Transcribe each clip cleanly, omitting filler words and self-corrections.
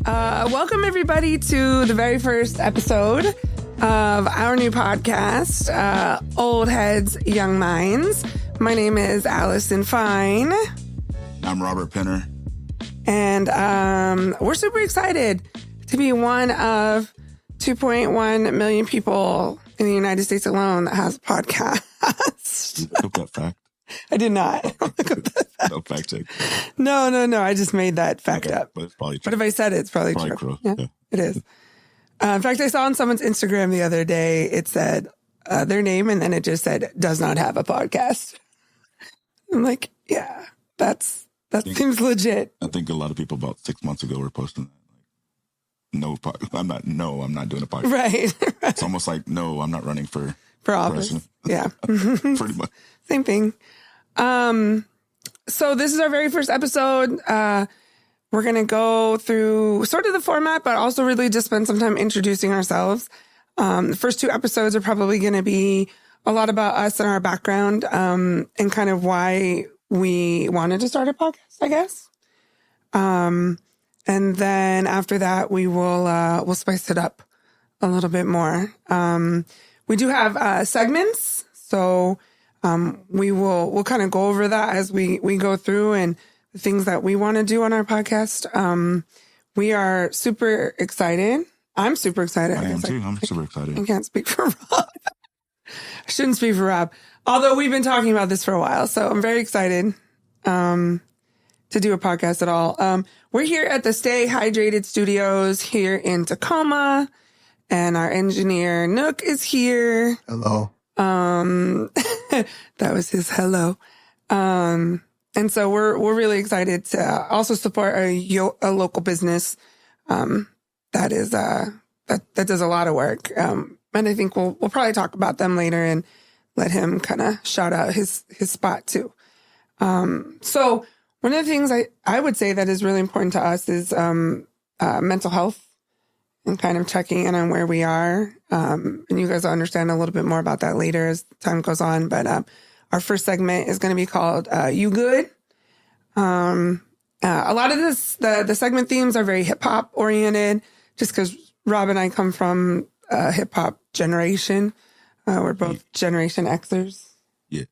Welcome, everybody, to the very first episode of our new podcast, Old Heads, Young Minds. My name is Allison Fine. I'm Robert Penner. And we're super excited to be one of 2.1 million people in the United States alone that has a podcast. You look up that fact? I did not. No fact check. No. I just made that fact up. But it's probably true. But if I said it, it's probably true. Yeah, it is. In fact, I saw on someone's Instagram the other day, it said their name and then it just said, does not have a podcast. I'm like, yeah, that seems legit. I think a lot of people about 6 months ago were posting that. I'm not doing a podcast. Right. It's almost like, no, I'm not running for office. president. Yeah. Pretty much. Same thing. So this is our very first episode. We're going to go through sort of the format, but also really just spend some time introducing ourselves. The first two episodes are probably going to be a lot about us and our background, and kind of why we wanted to start a podcast, I guess. And then after that, we'll spice it up a little bit more. We do have segments, so we'll kind of go over that as we go through and the things that we want to do on our podcast. We are super excited. I'm super excited. I am too. I'm super excited. I can't speak for Rob. I shouldn't speak for Rob, although we've been talking about this for a while. So I'm very excited to do a podcast at all. We're here at the Stay Hydrated Studios here in Tacoma, and our engineer NuqNuk is here. Hello. That was his hello. And so we're really excited to also support a local business that does a lot of work. And I think we'll probably talk about them later and let him kind of shout out his spot too. So one of the things I would say that is really important to us is mental health and kind of checking in on where we are. And you guys will understand a little bit more about that later as time goes on. But our first segment is going to be called You Good? A lot of the segment themes are very hip hop oriented, just because Rob and I come from a hip hop generation. We're both Generation Xers. Yeah.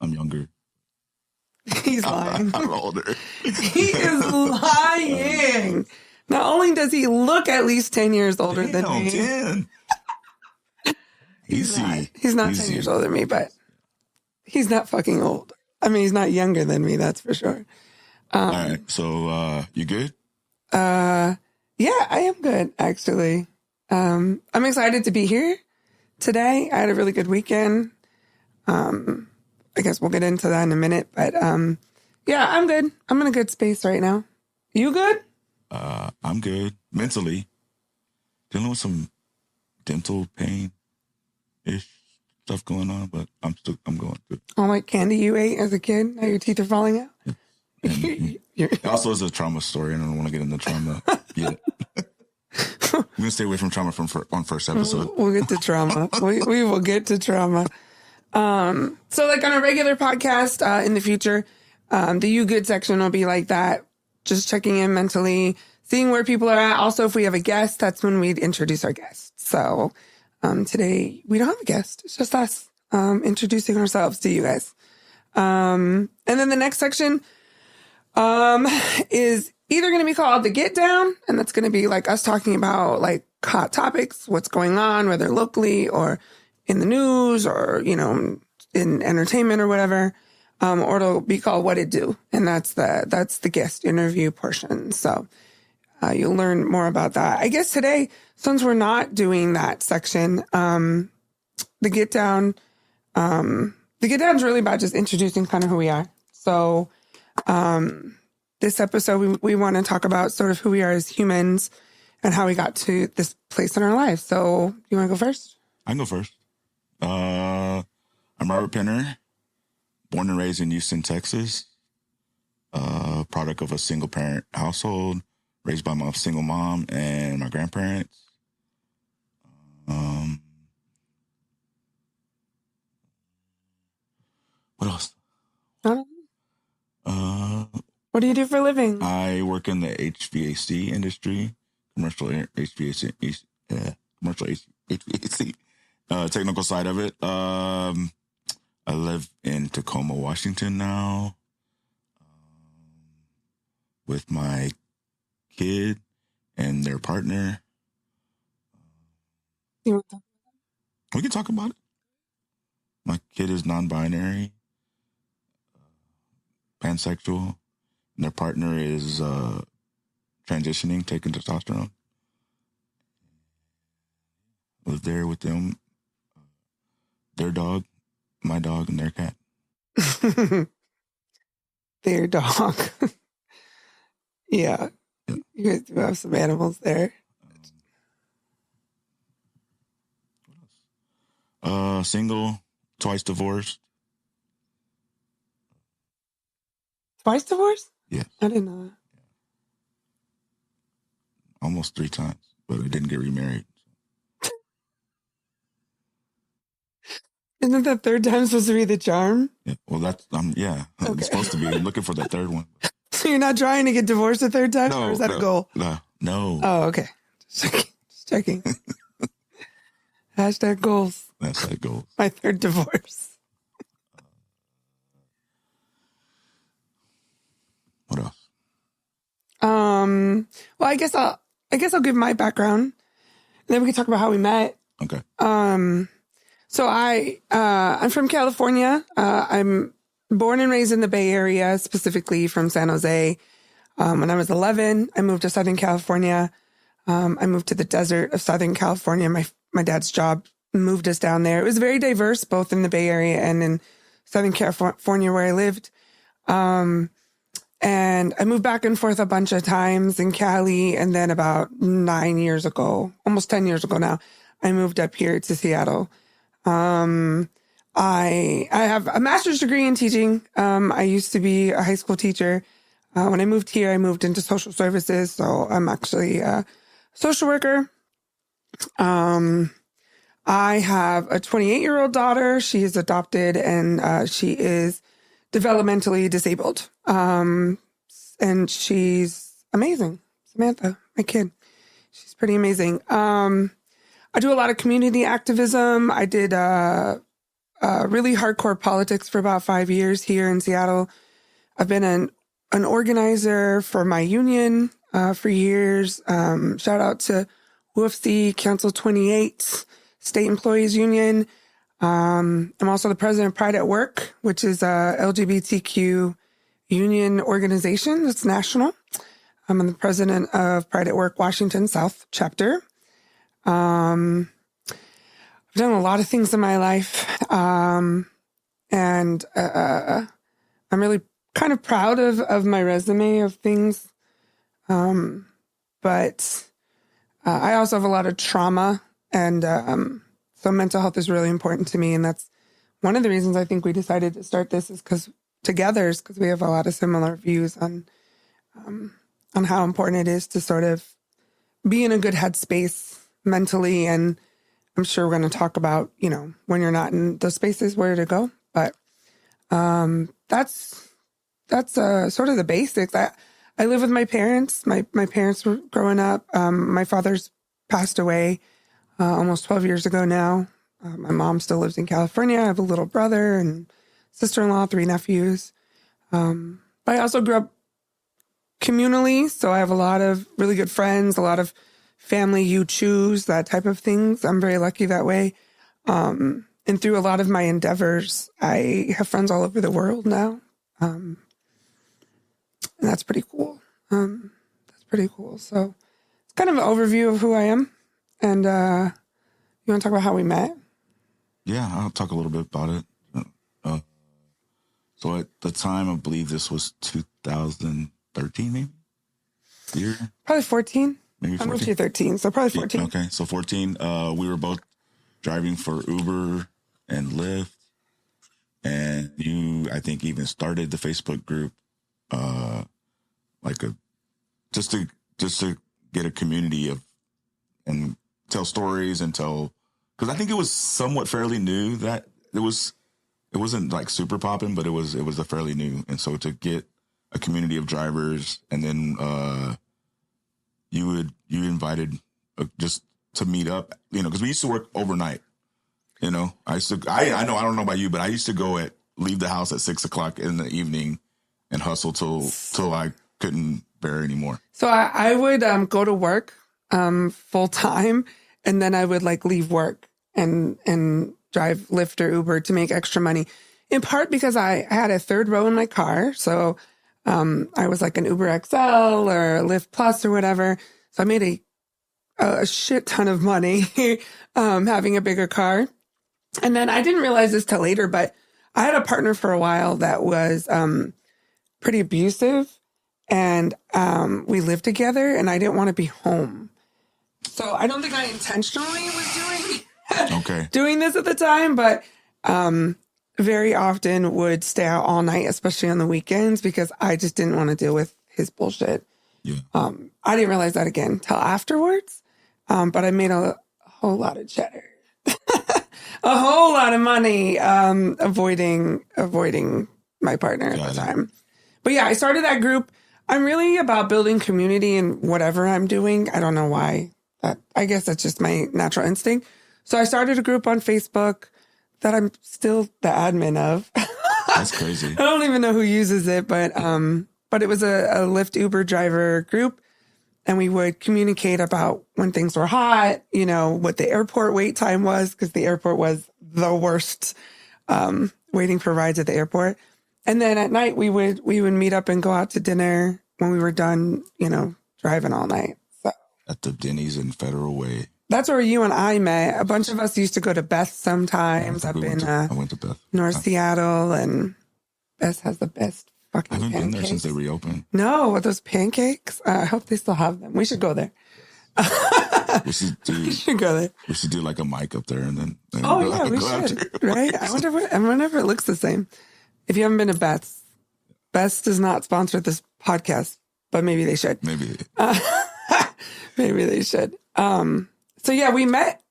I'm younger. He's lying. I'm older. He is lying. Not only does he look at least 10 years older than me. 10. He's not 10 years older than me, but he's not fucking old. I mean, he's not younger than me, that's for sure. All right. So, you good? Yeah, I am good, actually. I'm excited to be here today. I had a really good weekend. I guess we'll get into that in a minute, but yeah, I'm good. I'm in a good space right now. You good? I'm good. Mentally. Dealing with some dental pain-ish stuff going on, but I'm going through. All like candy you ate as a kid, now your teeth are falling out? It also is a trauma story, and I don't want to get into trauma yet. I'm going to stay away from trauma on first episode. We'll get to trauma. we will get to trauma. So like on a regular podcast in the future, the You Good section will be like that. Just checking in mentally, seeing where people are at. Also, if we have a guest, that's when we'd introduce our guest. So today we don't have a guest. It's just us introducing ourselves to you guys. And then the next section is either going to be called The Get Down, and that's going to be like us talking about like hot topics, what's going on, whether locally or in the news or, you know, in entertainment or whatever. Or it'll be called What It Do. And that's the guest interview portion. So, you'll learn more about that. I guess today, since we're not doing that section, the Get Down is really about just introducing kind of who we are. So, this episode, we want to talk about sort of who we are as humans and how we got to this place in our lives. So you want to go first? I can go first. I'm Robert Penner. Born and raised in Houston, Texas. Product of a single parent household, raised by my single mom and my grandparents. What else? What do you do for a living? I work in the HVAC industry. commercial HVAC, commercial HVAC, technical side of it. I live in Tacoma, Washington now, with my kid and their partner. You want to- We can talk about it. My kid is non-binary, pansexual, and their partner is transitioning, taking testosterone. I was there with them, their dog, my dog, and their cat. Their dog. Yeah. Yep. You guys do have some animals there. Single, twice divorced. Twice divorced? Yes. I didn't know that. Almost 3 times, but I didn't get remarried. Isn't that third time supposed to be the charm? Yeah. Well, that's, yeah, Okay. it's supposed to be. I'm looking for that third one. So you're not trying to get divorced a third time? Or is that a goal? No. Oh, okay. Just checking. Hashtag goals. That's that goal. My third divorce. What else? Well, I guess I'll give my background, and then we can talk about how we met. Okay. So I'm from California. I'm born and raised in the Bay Area, specifically from San Jose. When I was 11, I moved to Southern California. I moved to the desert of Southern California. My dad's job moved us down there. It was very diverse, both in the Bay Area and in Southern California where I lived. And I moved back and forth a bunch of times in Cali. And then about 9 years ago, almost 10 years ago now, I moved up here to Seattle. I have a master's degree in teaching. I used to be a high school teacher. When I moved here, I moved into social services. So I'm actually a social worker. I have a 28-year-old daughter. She is adopted and she is developmentally disabled. And she's amazing. Samantha, my kid. She's pretty amazing. I do a lot of community activism. I did really hardcore politics for about 5 years here in Seattle. I've been an organizer for my union for years. Shout out to UFC Council 28, State Employees Union. I'm also the president of Pride at Work, which is a LGBTQ union organization that's national. I'm the president of Pride at Work Washington South chapter. I've done a lot of things in my life. And I'm really kind of proud of my resume of things. But I also have a lot of trauma, and so mental health is really important to me. And that's one of the reasons I think we decided to start this is because we have a lot of similar views on how important it is to sort of be in a good headspace mentally. And I'm sure we're going to talk about, when you're not in those spaces, where to go. But that's sort of the basics. I live with my parents. My parents were growing up. My father's passed away almost 12 years ago now. My mom still lives in California. I have a little brother and sister-in-law, 3 nephews. But I also grew up communally, so I have a lot of really good friends, a lot of family you choose, that type of things. I'm very lucky that way. And through a lot of my endeavors, I have friends all over the world now. And that's pretty cool. So it's kind of an overview of who I am. And you want to talk about how we met? Yeah, I'll talk a little bit about it. So at the time, I believe this was 2013, maybe? Year? Probably 14. Maybe 14? I moved here 13, so probably 14. Okay, so 14. We were both driving for Uber and Lyft. And you, I think, even started the Facebook group, just to get a community of, and tell stories and because I think it was somewhat fairly new that it wasn't like super popping, but it was a fairly new. And so to get a community of drivers and then, you invited just to meet up, because we used to work overnight. I know, I don't know about you, but I used to leave the house at 6:00 in the evening and hustle till I couldn't bear anymore. So I would go to work full time, and then I would like leave work and drive Lyft or Uber to make extra money. In part because I had a third row in my car, so I was like an Uber XL or a Lyft Plus or whatever. So I made a shit ton of money having a bigger car. And then I didn't realize this till later, but I had a partner for a while that was pretty abusive, and we lived together, and I didn't want to be home. So I don't think I intentionally was doing this at the time, but very often would stay out all night, especially on the weekends, because I just didn't want to deal with his bullshit. Yeah. I didn't realize that again till afterwards, but I made a whole lot of cheddar. A whole lot of money avoiding my partner at the time. But yeah, I started that group. I'm really about building community in whatever I'm doing. I don't know why. I guess that's just my natural instinct. So I started a group on Facebook that I'm still the admin of. That's crazy. I don't even know who uses it, but it was a Lyft Uber driver group. And we would communicate about when things were hot, what the airport wait time was, because the airport was the worst, waiting for rides at the airport. And then at night we would meet up and go out to dinner when we were done, driving all night. So at the Denny's in Federal Way. That's where you and I met. A bunch of us used to go to Beth sometimes up in I went to Beth. North Seattle, and Beth has the best fucking I haven't pancakes. been there since they reopened. No, those pancakes. I hope they still have them. We should go there. We should go there. We should do like a mic up there and then. Oh yeah, we should. Right? I wonder if it looks the same. If you haven't been to Beth's, Beth's does not sponsor this podcast, but maybe they should. Maybe. Maybe they should. So yeah, we met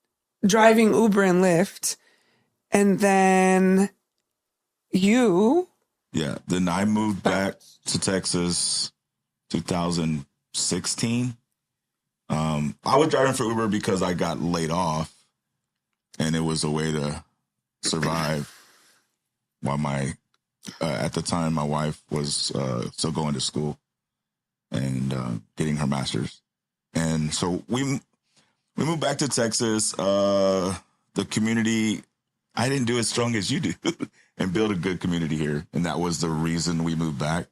driving Uber and Lyft, and then you. Yeah. Then I moved back to Texas 2016. I was driving for Uber because I got laid off, and it was a way to survive while at the time, my wife was still going to school and getting her master's. And so we moved back to Texas. The community, I didn't do as strong as you do and build a good community here. And that was the reason we moved back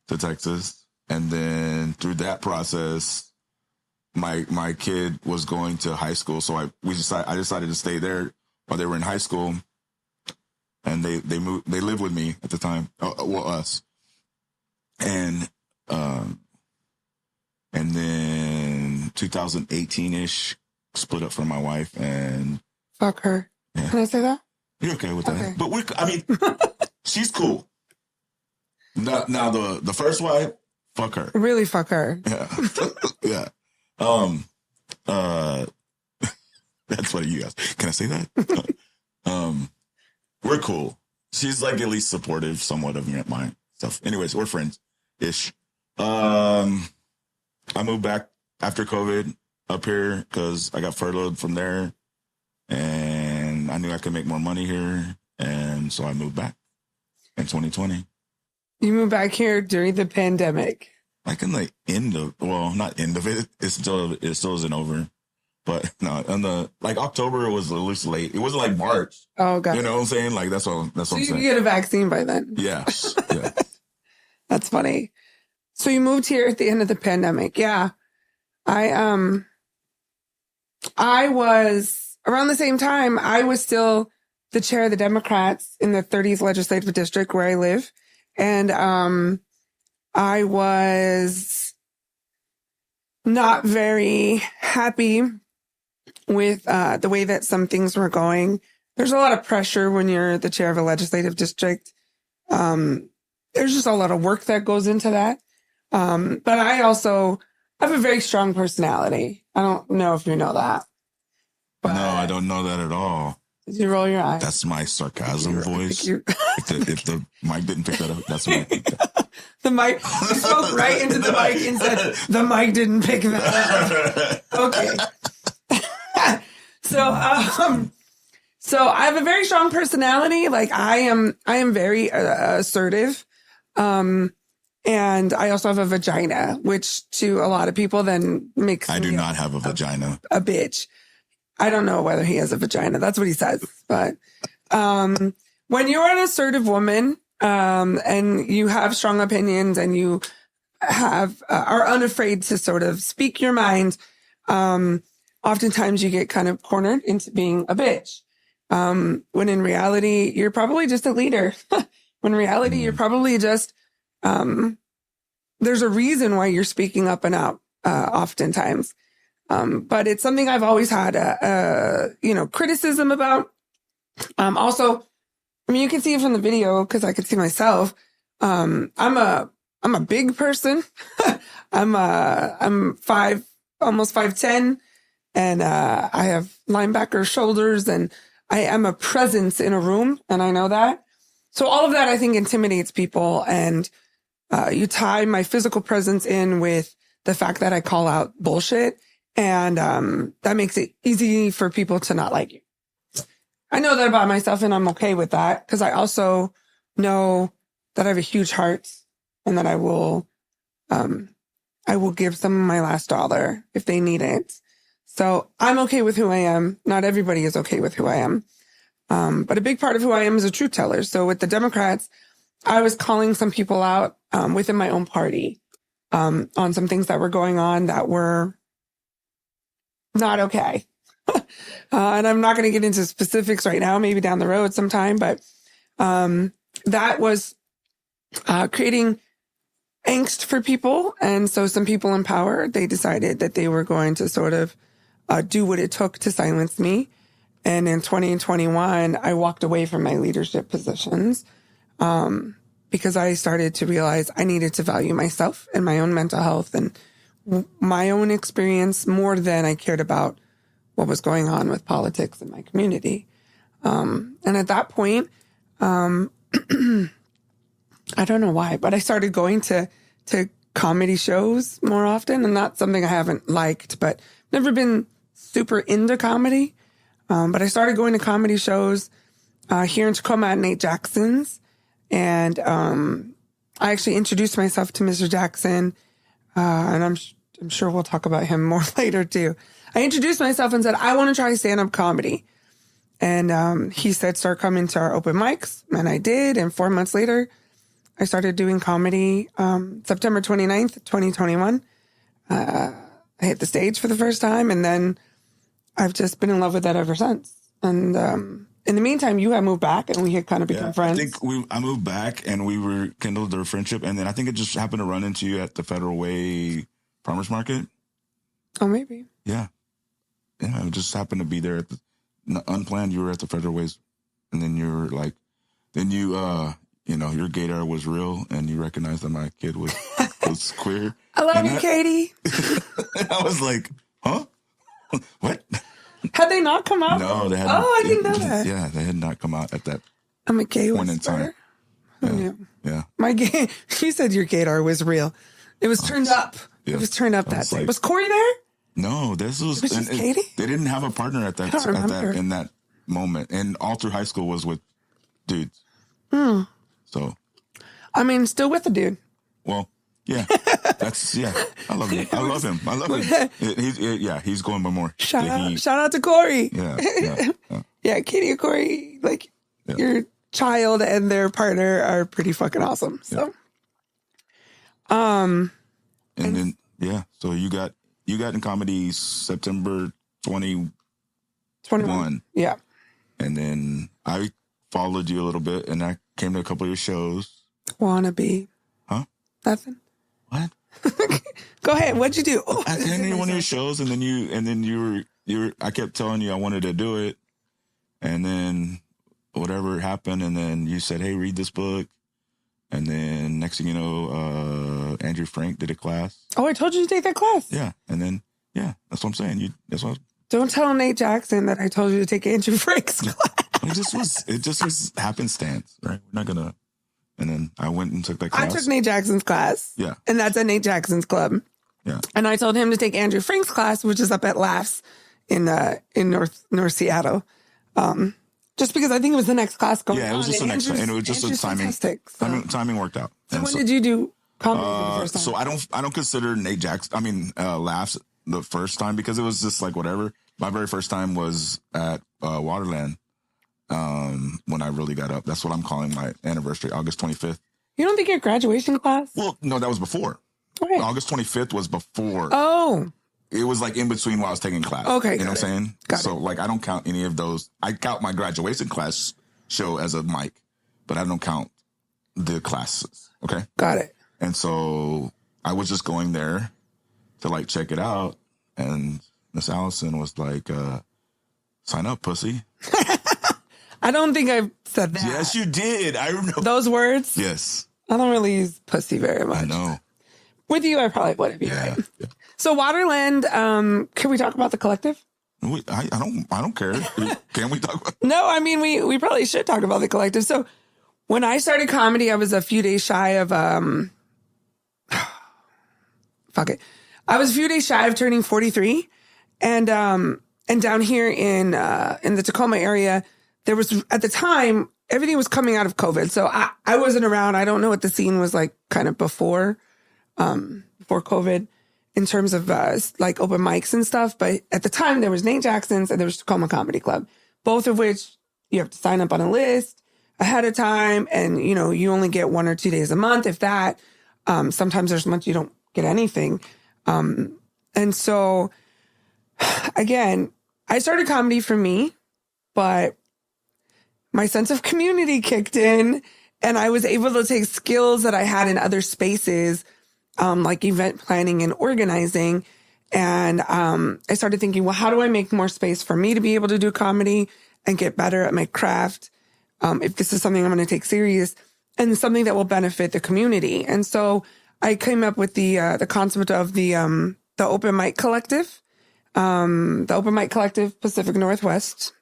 to Texas. And then through that process, my kid was going to high school. So I decided to stay there while they were in high school. And they lived with me at the time. Us. And then 2018-ish, split up from my wife and... Fuck her. Yeah. Can I say that? You're okay with that. But she's cool. Now the first wife, fuck her. Really fuck her. Yeah. Yeah. That's funny, you guys. Can I say that? We're cool. She's like at least supportive somewhat of my stuff. Anyways, we're friends-ish. I moved back after COVID up here because I got furloughed from there, and I knew I could make more money here, and so I moved back in 2020. You moved back here during the pandemic. Like in the not end of it. It still isn't over. But no, October was a little late. It wasn't like March. Oh, God. You know what I'm saying? Like that's what I'm saying. So you could get a vaccine by then. Yeah. Yeah. That's funny. So you moved here at the end of the pandemic. Yeah. I was around the same time, I was still the chair of the Democrats in the 30th legislative district where I live. And I was not very happy with the way that some things were going. There's a lot of pressure when you're the chair of a legislative district. There's just a lot of work that goes into that. But I also have a very strong personality. I don't know if you know that. But no, I don't know that at all. Did you roll your eyes? That's my sarcasm voice. If the mic didn't pick that up, that's my. The mic. You spoke right into the mic and said the mic didn't pick that up. Okay. So I have a very strong personality. Like I am very assertive. And I also have a vagina, which to a lot of people then makes I do not have a vagina. A bitch. I don't know whether he has a vagina. That's what he says. But when you're an assertive woman and you have strong opinions and you are unafraid to sort of speak your mind, oftentimes you get kind of cornered into being a bitch. When in reality, you're probably just a leader. When in reality, you're probably just there's a reason why you're speaking up and out oftentimes. But it's something I've always had, criticism about. Also, I mean, you can see it from the video because I could see myself. I'm a big person. I'm almost 5'10", and I have linebacker shoulders, and I am a presence in a room, and I know that. So all of that, I think, intimidates people, and you tie my physical presence in with the fact that I call out bullshit. And that makes it easy for people to not like you. I know that about myself, and I'm okay with that because I also know that I have a huge heart and that I will give some of my last dollar if they need it. So I'm okay with who I am. Not everybody is okay with who I am. But a big part of who I am is a truth teller. So with the Democrats, I was calling some people out within my own party on some things that were going on that were not okay. And I'm not going to get into specifics right now, maybe down the road sometime, but that was creating angst for people. And so some people in power, they decided that they were going to sort of do what it took to silence me. And in 2021, I walked away from my leadership positions because I started to realize I needed to value myself and my own mental health and my own experience more than I cared about what was going on with politics in my community. And at that point, I don't know why, but I started going to comedy shows more often, and that's something I haven't liked, but never been super into comedy. But I started going to comedy shows here in Tacoma at Nate Jackson's, and I actually introduced myself to Mr. Jackson, and I'm sure we'll talk about him more later too. I introduced myself and said, I want to try stand-up comedy. And he said, start coming to our open mics. And I did. And 4 months later, I started doing comedy. September 29th, 2021. I hit the stage for the first time. And then I've just been in love with that ever since. And in the meantime, you had moved back and we had kind of become friends. I think I moved back and we rekindled our friendship. And then I think it just happened to run into you at the Federal Way Farmers Market. Oh, maybe. Yeah. Yeah, it just happened to be there at the unplanned. You were at the Federal Ways, and then you're like, then you, your gaydar was real, and you recognized that my kid was queer. I love you, Katie. I was like, huh? What? Had they not come out? No, they hadn't. Oh, I didn't know that. Yeah, they had not come out at that. I'm a gay point in time. Yeah. She said your gaydar was real. It was turned up. Yeah. It was turned up that day. Like, was Corey there? No, this was Katie? They didn't have a partner in that moment, and all through high school was with dudes. So, I mean, still with the dude. Well, yeah, I love him. I love him. He's going by more. Shout out to Corey. Yeah. Katie and Corey, your child and their partner are pretty fucking awesome. So, so you got in comedy September 21. Yeah. And then I followed you a little bit and I came to a couple of your shows. Wannabe. Huh? Nothing. What? Go ahead. What'd you do? I came to one of your shows and then you were, I kept telling you I wanted to do it. And then whatever happened. And then you said, hey, read this book. And then next thing you know, Andrew Frank did a class. Oh, I told you to take that class. Yeah. And then, that's what I'm saying. Don't tell Nate Jackson that I told you to take Andrew Frank's class. It just was happenstance, right? We're not gonna. And then I went and took that class. I took Nate Jackson's class. Yeah. And that's at Nate Jackson's club. Yeah. And I told him to take Andrew Frank's class, which is up at Laughs in North Seattle. Just because I think it was the next class going on. Yeah, it was just the next one. And it was just a timing. So. Timing worked out. So when did you do comedy for the first time? So I don't consider Nate Jackson, Laughs the first time because it was just like whatever. My very first time was at Waterland when I really got up. That's what I'm calling my anniversary, August 25th. You don't think your graduation class? Well, no, that was before. Right. August 25th was before. Oh. It was like in between while I was taking class. Okay. You know what I'm saying? Got it. Like I don't count any of those. I count my graduation class show as a mic, but I don't count the classes. Okay. Got it. And so I was just going there to like check it out. And Miss Allison was like, sign up, pussy. I don't think I've said that. Yes, you did. I remember those words. Yes. I don't really use pussy very much. I know. With you, I probably would have. Yeah. Right. Yeah. So Waterland, can we talk about the collective? I don't care. Can we talk about? No, I mean, we probably should talk about the collective. So when I started comedy, I was a few days shy of, fuck it. I was a few days shy of turning 43. And down here in the Tacoma area, there was, at the time, everything was coming out of COVID. So I wasn't around. I don't know what the scene was like kind of before COVID in terms of like open mics and stuff. But at the time there was Nate Jackson's and there was Tacoma Comedy Club, both of which you have to sign up on a list ahead of time. And, you know, you only get 1 or 2 days a month, if that. Sometimes there's months you don't get anything. And so again, I started comedy for me, but my sense of community kicked in and I was able to take skills that I had in other spaces, like event planning and organizing. And I started thinking, well, how do I make more space for me to be able to do comedy and get better at my craft? If this is something I'm going to take serious and something that will benefit the community. And so I came up with the concept of the Open Mic Collective. The Open Mic Collective Pacific Northwest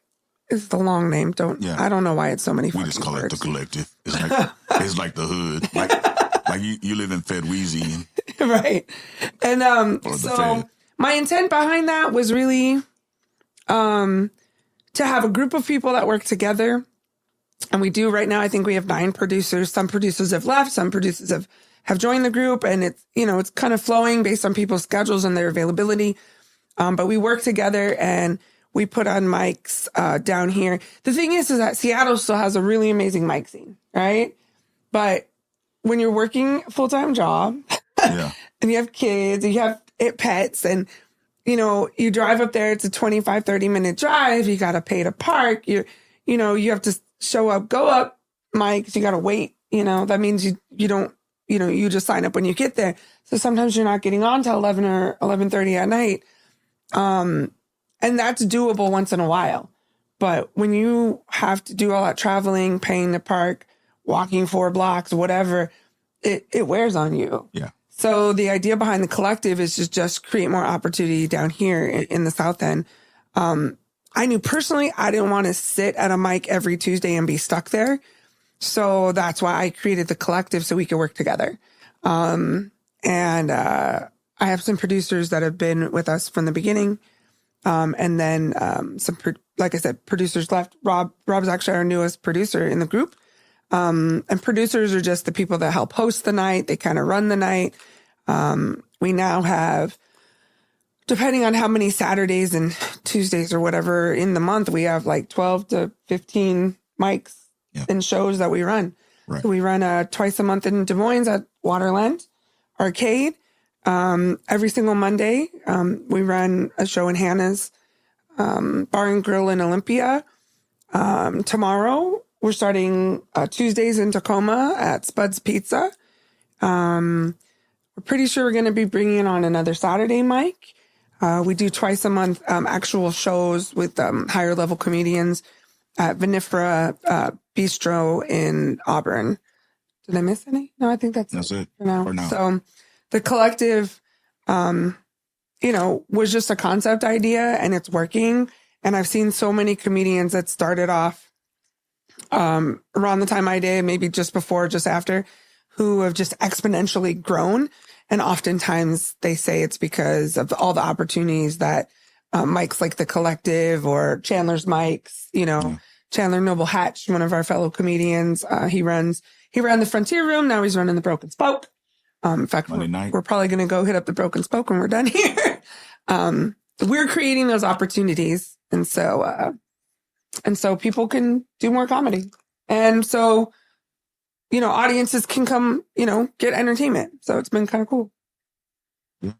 is the long name. I don't know why it's so many We just call words. it the collective. It's like the hood. Like you live in Fedweezy. Right. And so my intent behind that was really to have a group of people that work together. And we do right now. I think we have 9 producers. Some producers have left. Some producers have joined the group. And it's, you know, it's kind of flowing based on people's schedules and their availability. But we work together and we put on mics down here. The thing is that Seattle still has a really amazing mic scene, right? But when you're working a full-time job and you have kids, and you have pets, and, you know, you drive up there, it's a 25, 30-minute drive. You got to pay to park. You have to show up, go up mics. You got to wait. You know, that means you don't, you know, you just sign up when you get there. So sometimes you're not getting on till 11 or 11:30 at night. And that's doable once in a while. But when you have to do all that traveling, paying to park, walking 4 blocks, whatever, it wears on you. Yeah. So the idea behind the collective is just create more opportunity down here in the South End. I knew personally I didn't want to sit at a mic every Tuesday and be stuck there. So that's why I created the collective so we could work together. And I have some producers that have been with us from the beginning. And then like I said, producers left. Rob's actually our newest producer in the group. And producers are just the people that help host the night. They kind of run the night. We now have, depending on how many Saturdays and Tuesdays or whatever in the month, we have like 12 to 15 mics and shows that we run. Right. So we run twice a month in Des Moines at Waterland Arcade. Every single Monday, we run a show in Hannah's Bar and Grill in Olympia. Tomorrow, we're starting Tuesdays in Tacoma at Spud's Pizza. We're pretty sure we're going to be bringing on another Saturday mic. We do twice a month actual shows with higher level comedians at Vinifera Bistro in Auburn. Did I miss any? No, I think that's it for now. So the collective, was just a concept idea and it's working. And I've seen so many comedians that started off around the time I did, maybe just before, just after, who have just exponentially grown. And oftentimes they say it's because of all the opportunities that mics like The Collective or Chandler's Mics, Chandler Noble Hatch, one of our fellow comedians, he ran the Frontier Room. Now he's running the Broken Spoke. In fact, we're probably going to go hit up the Broken Spoke when we're done here. We're creating those opportunities. And so people can do more comedy. And so, audiences can come, get entertainment. So it's been kind of cool. Yeah.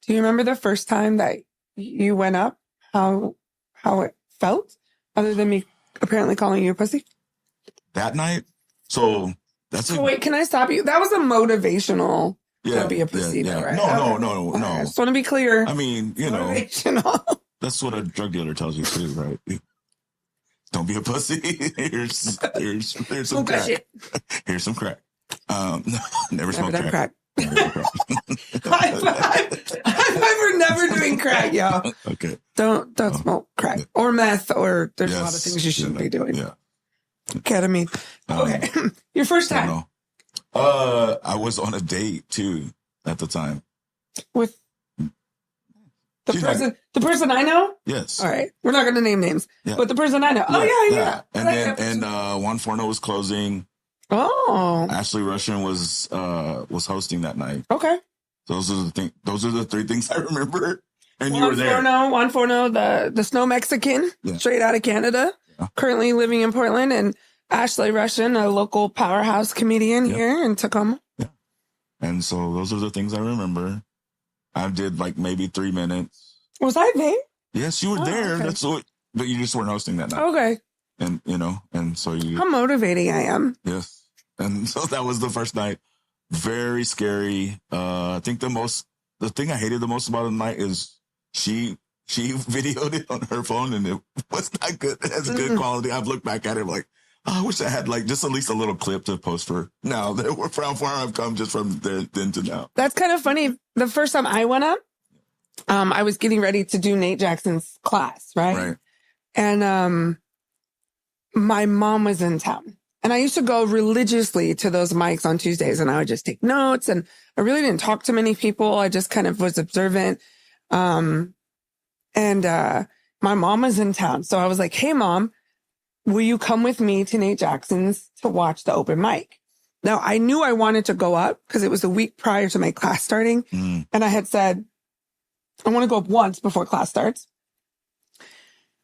Do you remember the first time that you went up? How it felt, other than me apparently calling you a pussy? That night? So wait, can I stop you? That was a motivational to be a pussy, though, right? No. I just want to be clear. I mean, motivational. That's what a drug dealer tells you too, right? Don't be a pussy. Here's some crack. Here's some crack. Never smoked crack. High five for never doing crack, y'all. Okay. Don't smoke crack or meth, or there's a lot of things you shouldn't be doing. Yeah. Ketamine. Okay. Your first time. I was on a date too at the time. With the person I know? Yes. All right. We're not going to name names, but the person I know. Yeah. And Juan Forno was closing. Oh. Ashley Russian was hosting that night. Okay. Those are the three things I remember. And you were there. Juan Forno, the Snow Mexican, straight out of Canada, currently living in Portland, and Ashley Russian, a local powerhouse comedian here in Tacoma. Yeah. And so those are the things I remember. I did like maybe 3 minutes. Was I there? Yes, you were there. Okay. But you just weren't hosting that night. Okay. And and so how motivating I am. Yes. And so that was the first night. Very scary. I think the thing I hated the most about the night is she videoed it on her phone, and it was not good. It has good quality. I've looked back at it like, I wish I had like just at least a little clip to post for now. That we're from where I've come just from then to now. That's kind of funny. The first time I went up, I was getting ready to do Nate Jackson's class, right? Right. And my mom was in town. And I used to go religiously to those mics on Tuesdays, and I would just take notes, and I really didn't talk to many people. I just kind of was observant. And my mom was in town. So I was like, hey, Mom, will you come with me to Nate Jackson's to watch the open mic? Now, I knew I wanted to go up because it was a week prior to my class starting. And I had said, I want to go up once before class starts.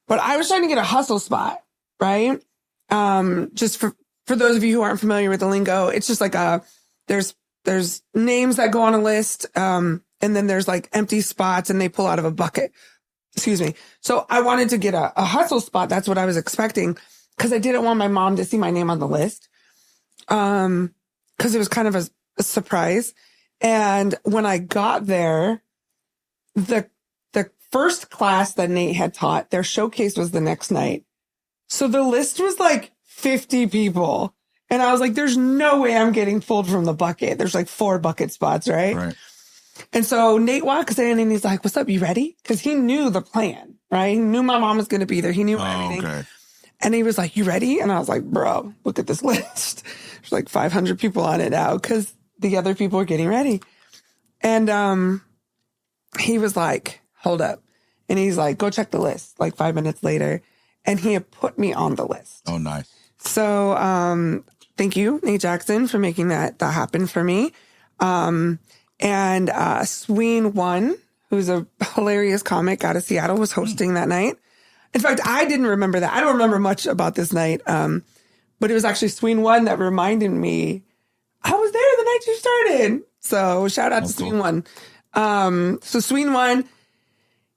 But I was trying to get a hustle spot, right? Just for those of you who aren't familiar with the lingo, it's just like there's names that go on a list, and then there's like empty spots, and they pull out of a bucket. Excuse me. So I wanted to get a hustle spot. That's what I was expecting, because I didn't want my mom to see my name on the list, because it was kind of a surprise. And when I got there, the first class that Nate had taught, their showcase was the next night. So the list was like 50 people. And I was like, there's no way I'm getting pulled from the bucket. There's like 4 bucket spots, right? Right. And so Nate walks in and he's like, what's up? You ready? Because he knew the plan, right? He knew my mom was going to be there. He knew everything. Okay. And he was like, you ready? And I was like, bro, look at this list. There's like 500 people on it now because the other people are getting ready. And he was like, hold up. And he's like, go check the list, like 5 minutes later. And he had put me on the list. Oh, nice. So thank you, Nate Jackson, for making that happen for me. And S1E1, who's a hilarious comic out of Seattle, was hosting that night. In fact, I didn't remember that. I don't remember much about this night. But it was actually S1E1 that reminded me, I was there the night you started. So shout out to S1E1. So S1E1,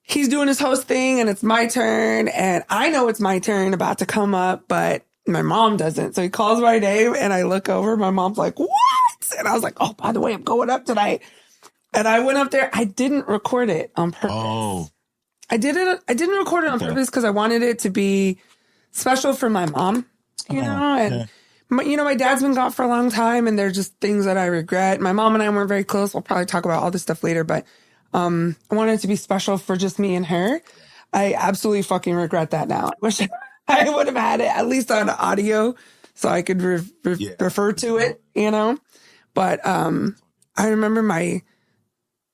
he's doing his host thing, and it's my turn, and I know it's my turn about to come up, but my mom doesn't. So he calls my name, and I look over. My mom's like, what? And I was like, oh, by the way, I'm going up tonight. And I went up there. I didn't record it on purpose. Oh. I didn't record it on purpose because I wanted it to be special for my mom, you know? And, my dad's been gone for a long time, and there's just things that I regret. My mom and I weren't very close. We'll probably talk about all this stuff later, but I wanted it to be special for just me and her. I absolutely fucking regret that now. I I would have had it at least on audio so I could refer to it, you know? But I remember my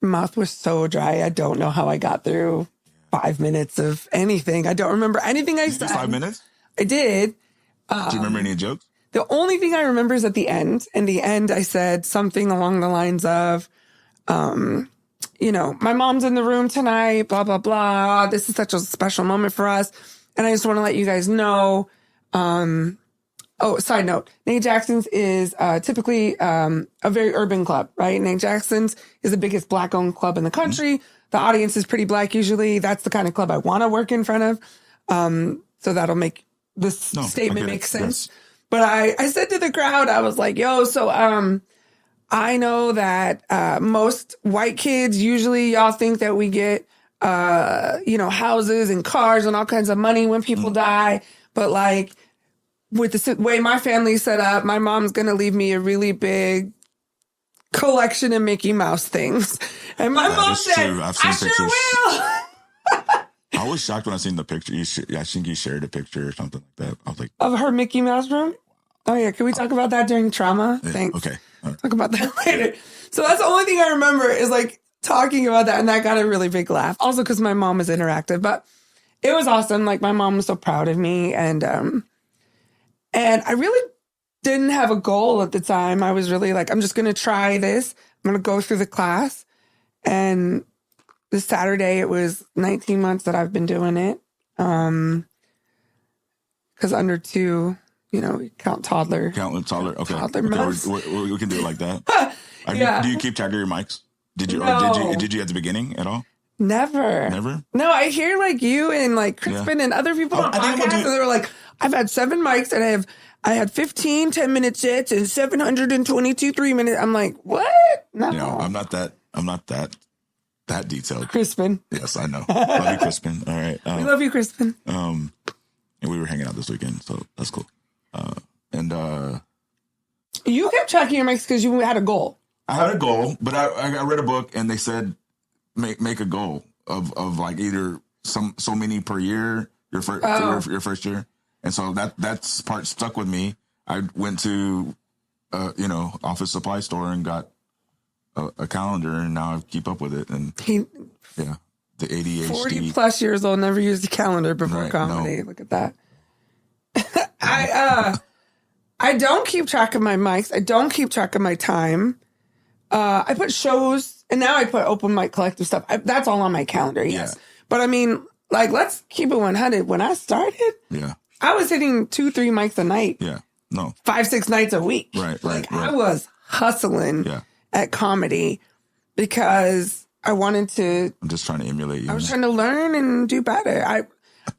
mouth was so dry. I don't know how I got through 5 minutes of anything. I don't remember anything I said. 5 minutes? I did. Do you remember any jokes? The only thing I remember is at the end. In the end, I said something along the lines of, you know, my mom's in the room tonight, blah, blah, blah. This is such a special moment for us. And I just want to let you guys know. Side note, Nate Jackson's is typically a very urban club, right? Nate Jackson's is the biggest Black-owned club in the country. The audience is pretty Black usually. That's the kind of club I want to work in front of. So that'll make this statement make sense. Yes. But I said to the crowd, I was like, yo, so I know that most white kids, usually y'all think that we get, you know, houses and cars and all kinds of money when people die. But like with the way my family's set up, my mom's going to leave me a really big collection of Mickey Mouse things. And my mom said, I sure will. I was shocked when I seen the picture. I think you shared a picture or something like that. I was like, of her Mickey Mouse room? Oh, yeah. Can we talk about that during trauma? Yeah, Thanks. okay. Right. Talk about that later. So that's the only thing I remember is like talking about that. And that got a really big laugh. Also because my mom was interactive. But it was awesome. Like my mom was so proud of me. And I really didn't have a goal at the time. I was really like, I'm just going to try this. I'm going to go through the class. And this Saturday, it was 19 months that I've been doing it. Because under 2, you know, we count toddler. Count toddler. Okay. Toddler months. We can do it like that. Yeah. Do you keep track of your mics? Did you? No. Or did you at the beginning at all? Never. No, I hear like you and like Crispin and other people on podcasts, and they were like, I've had 7 mics and I had 15 10-minute sets and 722 3-minute. I'm like, what? No. You know, I'm not that detailed. Crispin. Yes, I know. Love you, Crispin. All right. We love you, Crispin. And we were hanging out this weekend, so that's cool. You kept tracking your mics because you had a goal. I had a goal, but I read a book and they said make a goal of like either so many per year your first year, and so that's part stuck with me. I went to office supply store and got a calendar, and now I keep up with it. And the ADHD. 40 plus years old, never used a calendar before comedy. No. Look at that. I don't keep track of my mics. I don't keep track of my time. I put shows, and now I put open mic collective stuff. That's all on my calendar, yes. Yeah. But I mean, like, let's keep it 100. When I started, I was hitting 2-3 mics a night. Yeah. No. 5-6 nights a week. Right. I was hustling at comedy because I wanted to. I'm just trying to emulate you. I was trying to learn and do better.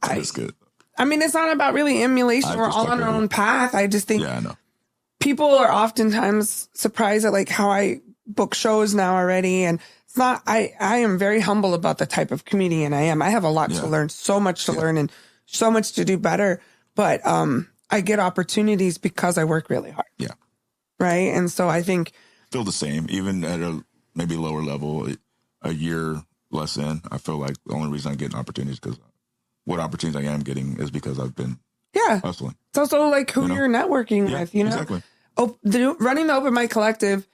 That's good. I mean, it's not about really emulation. We're all on our own path. I just think I know. People are oftentimes surprised at like how I book shows now already. And it's not, I am very humble about the type of comedian I am. I have a lot to learn, so much to learn and so much to do better. But I get opportunities because I work really hard. Yeah. Right. And so I think. Feel the same, even at a maybe lower level, a year less in. I feel like the only reason I get opportunities because what opportunities I am getting is because I've been hustling. It's also like who you're networking with, you know? Exactly. Running the open mic collective,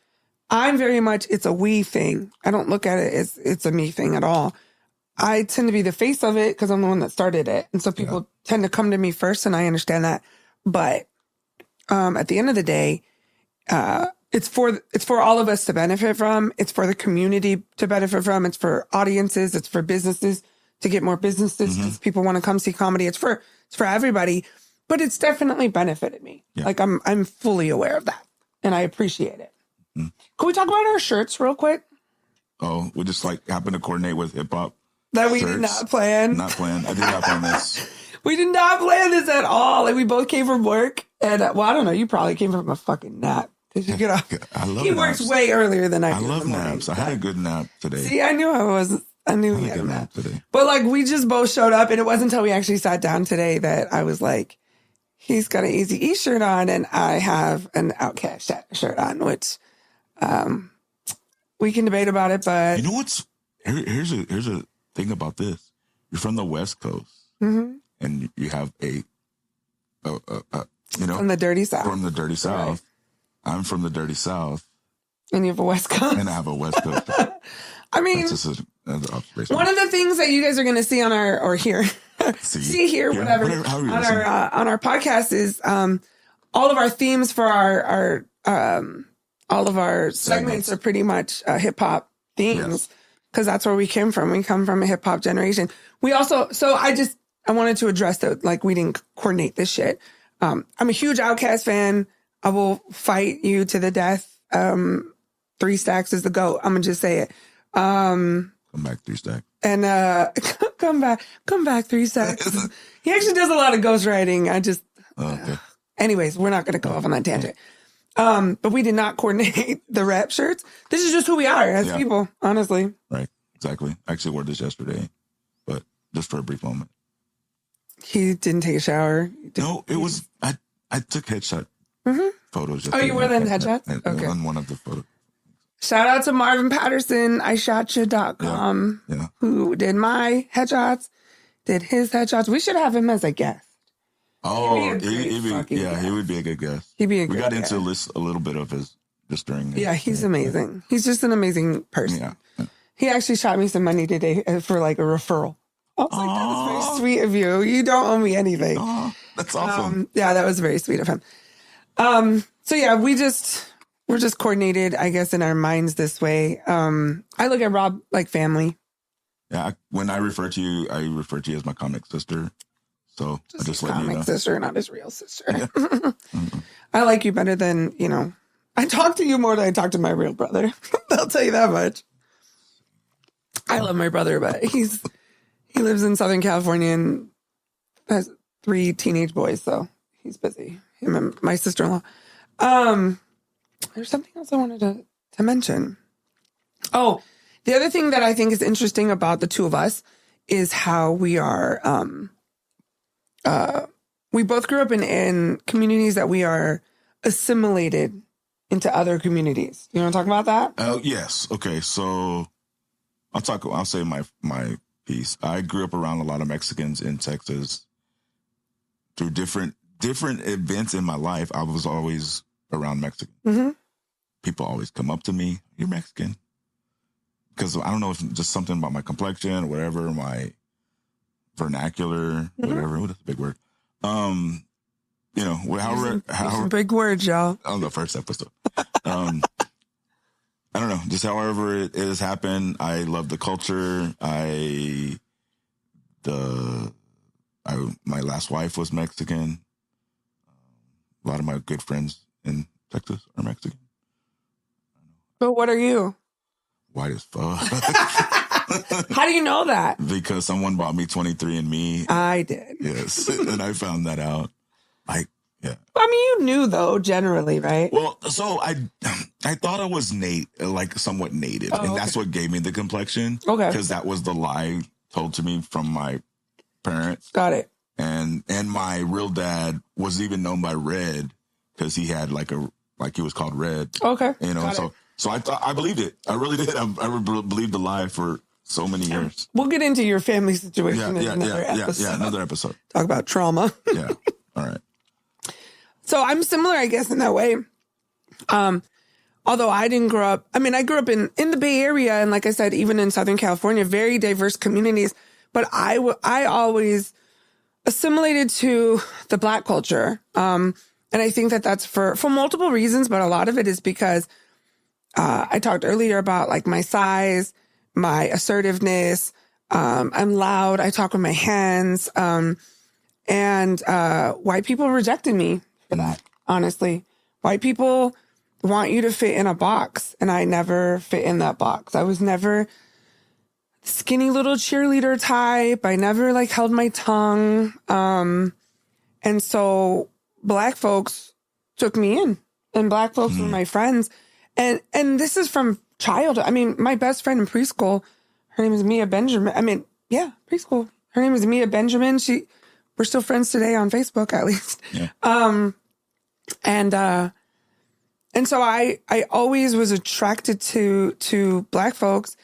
I'm very much, it's a we thing. I don't look at it as it's a me thing at all. I tend to be the face of it because I'm the one that started it. And so people tend to come to me first, and I understand that. But at the end of the day, it's for all of us to benefit from. It's for the community to benefit from. It's for audiences. It's for businesses to get more businesses because people want to come see comedy. It's for everybody, but it's definitely benefited me. Yeah. Like I'm fully aware of that, and I appreciate it. Mm. Can we talk about our shirts real quick? Oh, we just like happen to coordinate with hip hop. That we did not plan. Not planned. I did not plan this. We did not plan this at all. Like we both came from work, and I don't know. You probably came from a fucking nap. Did you get off? I love. He naps. Works way earlier than I do. I love naps. I had a good nap today. See, I knew he had a nap today. But like we just both showed up, and it wasn't until we actually sat down today that I was like, he's got an Easy E shirt on, and I have an Outcast shirt on, which we can debate about it. But you know what's here's a thing about this. You're from the West Coast, and you have a From the dirty South. From the dirty South. Right. I'm from the dirty South. And you have a West Coast. And I have a West Coast. I mean, one of the things that you guys are going to see on our, or hear, see here, whatever, on our podcast is all of our themes for our all of our segments are pretty much hip hop themes, because that's where we came from. We come from a hip hop generation. We also, I wanted to address that, like, we didn't coordinate this shit. I'm a huge Outkast fan. I will fight you to the death. 3 Stacks is the GOAT. I'm gonna just say it. Come back, 3 Stacks. And come back, 3 Stacks. He actually does a lot of ghostwriting. Okay. Anyways, we're not gonna go off on that tangent. But we did not coordinate the rap shirts. This is just who we are as people, honestly. Right, exactly. I actually wore this yesterday, but just for a brief moment. He didn't take a shower. No, it was I took headshot photos. Oh, you wore them headshots? Okay. On one of the photos. Shout out to Marvin Patterson, ishotcha.com, who did my headshots, did his headshots. We should have him as a guest. Oh, he would be a good guest. He'd be a good We got into a little bit of his just during. He's amazing. He's just an amazing person. Yeah. He actually shot me some money today for like a referral. I was like, that was very sweet of you. You don't owe me anything. That's awesome. That was very sweet of him. So yeah, we're just coordinated, I guess, in our minds this way. I look at Rob like family. Yeah. When I refer to you as my comic sister. So I just let you know. Comic sister, not his real sister. Yeah. I like you better than, I talk to you more than I talk to my real brother. I'll tell you that much. I love my brother, but he lives in Southern California and has 3 teenage boys, so he's busy. Him and my sister-in-law. There's something else I wanted to mention. Oh, the other thing that I think is interesting about the two of us is how we are, we both grew up in communities that we are assimilated into other communities. You want to talk about that? Oh, yes. Okay. So I'll say my piece. I grew up around a lot of Mexicans in Texas. Through different events in my life, I was always around Mexicans. Mm-hmm. People always come up to me, "You're Mexican." Because I don't know if it's just something about my complexion or whatever, my vernacular, whatever. What is the big word? However big words, y'all. On the first episode. I don't know, just however it has happened. I love the culture. My last wife was Mexican. A lot of my good friends in Texas are Mexican. But what are you? White as fuck. How do you know that? Because someone bought me 23andMe. I did. Yes. And I found that out. Yeah. I mean, you knew though, generally, right? Well, so I thought I was somewhat native. And that's what gave me the complexion. Okay. Because that was the lie told to me from my parents. Got it. And my real dad was even known by Red because he had he was called Red. Okay. So I believed it. I really did. I believed the lie for so many years. We'll get into your family situation in another episode. Yeah, another episode. Talk about trauma. Yeah. All right. So I'm similar, I guess, in that way. Although I didn't grow up, I grew up in the Bay Area. And like I said, even in Southern California, very diverse communities. But I always assimilated to the Black culture. And I think that's for multiple reasons, but a lot of it is because I talked earlier about like my size, my assertiveness. I'm loud. I talk with my hands. And white people rejected me for that, honestly. White people want you to fit in a box, and I never fit in that box. I was never skinny little cheerleader type. I never held my tongue. And so Black folks took me in, and Black folks were my friends. And this is from childhood. My best friend in preschool, her name is Mia Benjamin. Preschool. Her name is Mia Benjamin. We're still friends today on Facebook, at least. Yeah. And so I always was attracted to Black folks.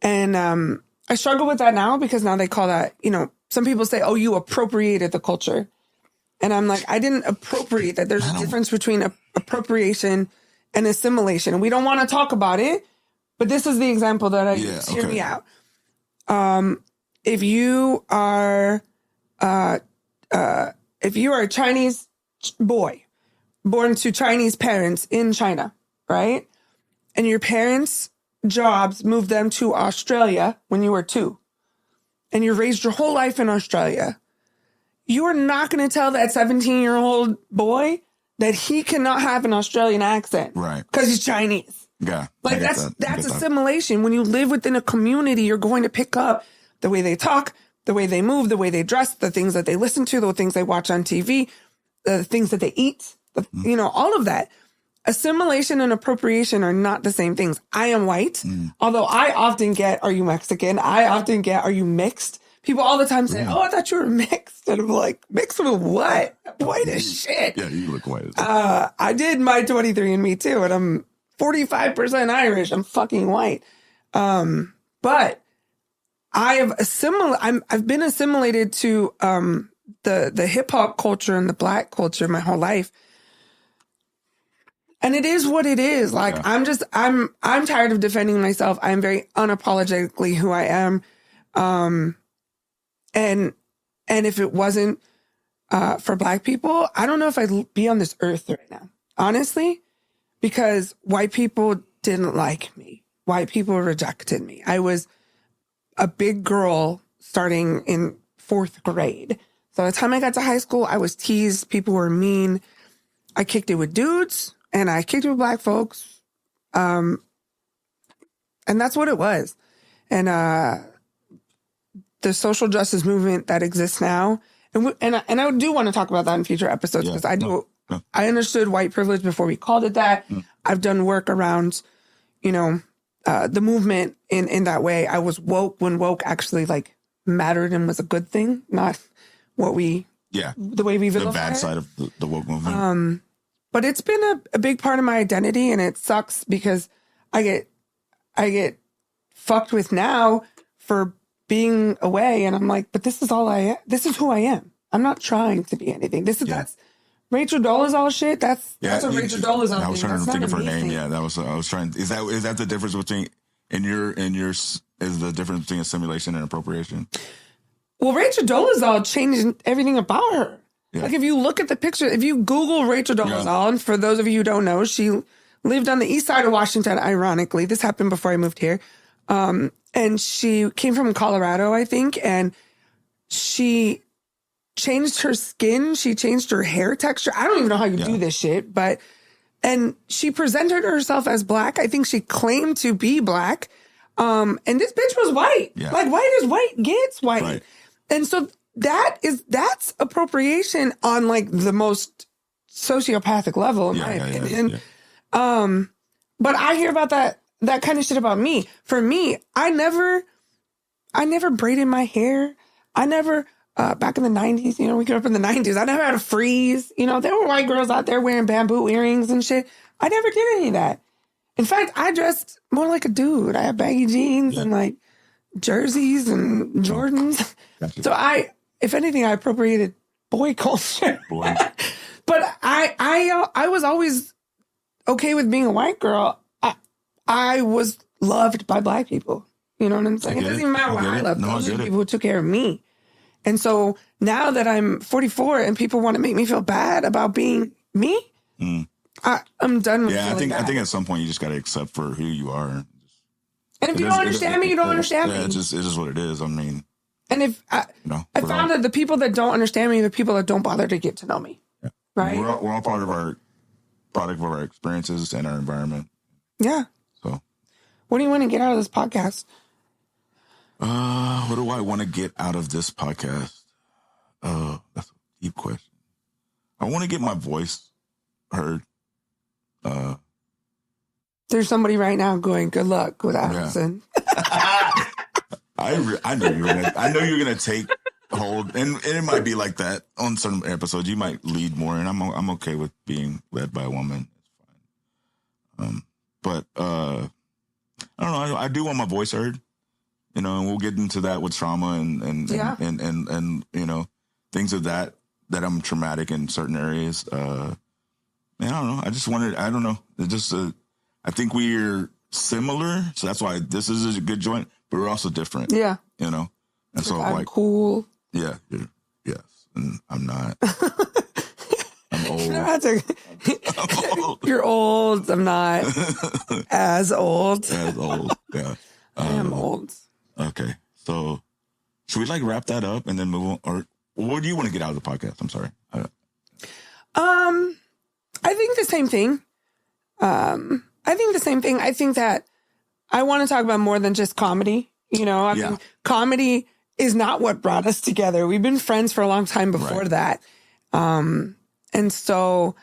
And I struggle with that now because now they call that, some people say, "Oh, you appropriated the culture." And I'm like, I didn't appropriate that. There's a difference between appropriation and assimilation. And we don't want to talk about it, but this is the example that I use. Hear me out. If you are a Chinese boy born to Chinese parents in China, right? And your parents' jobs moved them to Australia when you were 2, and you raised your whole life in Australia, you are not going to tell that 17-year-old boy that he cannot have an Australian accent. Right. Because he's Chinese. Yeah. Like that's assimilation. When you live within a community, you're going to pick up the way they talk, the way they move, the way they dress, the things that they listen to, the things they watch on TV, the things that they eat, all of that. Assimilation and appropriation are not the same things. I am white, although I often get, are you Mexican? I often get, are you mixed? People all the time say, oh, I thought you were mixed. And I'm like, mixed with what? White as shit. Yeah, you look white. I did my 23andMe too, and I'm 45% Irish. I'm fucking white. But I have I've been assimilated to the hip hop culture and the Black culture my whole life. And it is what it is. Like, I'm tired of defending myself. I'm very unapologetically who I am. And if it wasn't, for Black people, I don't know if I'd be on this earth right now, honestly, because white people didn't like me. White people rejected me. I was a big girl starting in 4th grade. So by the time I got to high school, I was teased. People were mean. I kicked it with dudes. And I kicked it with Black folks. And that's what it was. And the social justice movement that exists now. And I do want to talk about that in future episodes because I understood white privilege before we called it that. I've done work around, the movement in that way. I was woke when woke actually like mattered and was a good thing, not what the way we vilify the bad side of the woke movement. But it's been a big part of my identity, and it sucks because I get fucked with now for being away, and I'm like, but this is all I am. This is who I am. I'm not trying to be anything. That's Rachel Dolezal shit. That's a Rachel Dolezal thing. I was trying to think of her name. Thing. Yeah, I was trying. Is that the difference between is the difference between assimilation and appropriation? Well, Rachel Dolezal changed everything about her. Yeah. Like if you look at the picture, if you Google Rachel Dolezal, and for those of you who don't know, she lived on the east side of Washington, ironically. This happened before I moved here. And she came from Colorado, I think, and she changed her skin. She changed her hair texture. I don't even know how you do this shit, and she presented herself as Black. I think she claimed to be Black. And this bitch was white. Yeah. Like white as white gets white. Right. And so that's appropriation on like the most sociopathic level, in my opinion. But I hear about that kind of shit about me. For me, I never braided my hair. I never, back in the 90s, we grew up in the 90s. I never had a freeze. There were white girls out there wearing bamboo earrings and shit. I never did any of that. In fact, I dressed more like a dude. I had baggy jeans and like jerseys and Jordans. Gotcha. So if anything, I appropriated boy culture. Boy. But I was always okay with being a white girl. I was loved by Black people. You know what I'm saying? It doesn't even matter what I love. Those are the people who took care of me. And so now that I'm 44 and people want to make me feel bad about being me, I'm done with feeling bad. I think at some point you just got to accept for who you are. And if you don't understand me, you don't understand me. It's just what it is. I mean. And if I found that the people that don't understand me are the people that don't bother to get to know me. Yeah. Right? We're all part of our product of our experiences and our environment. Yeah. So what do you want to get out of this podcast? What do I want to get out of this podcast? That's a deep question. I want to get my voice heard. There's somebody right now going, good luck with Allison. Yeah. I know you were gonna take hold, and it might be like that on some episodes. You might lead more, and I'm okay with being led by a woman. It's fine. But I don't know. I do want my voice heard, and we'll get into that with trauma and things of that that I'm traumatic in certain areas. Man, I don't know. I don't know. It just, I think we're similar. So that's why this is a good joint, but we're also different. Yeah. You know? And so I'm like, cool. Yeah. Yes. And I'm not. I'm old. I'm old. You're old. I'm not as old. As old. Yeah. I am old. Okay. So should we like wrap that up and then move on? Or what do you want to get out of the podcast? I'm sorry. I think the same thing. I think that I want to talk about more than just comedy. You know, I mean, comedy is not what brought us together. We've been friends for a long time before that. And so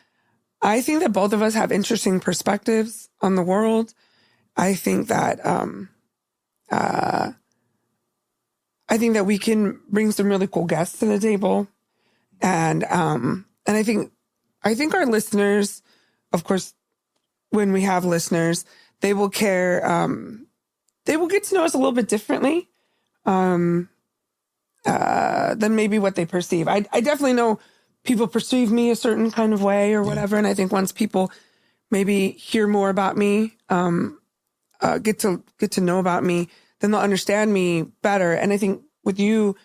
I think that both of us have interesting perspectives on the world. I think that, we can bring some really cool guests to the table. And I think our listeners, of course, when we have listeners, they will care. They will get to know us a little bit differently than maybe what they perceive. I definitely know people perceive me a certain kind of way or whatever. And I think once people maybe hear more about me, get to know about me, then they'll understand me better. And I think with you,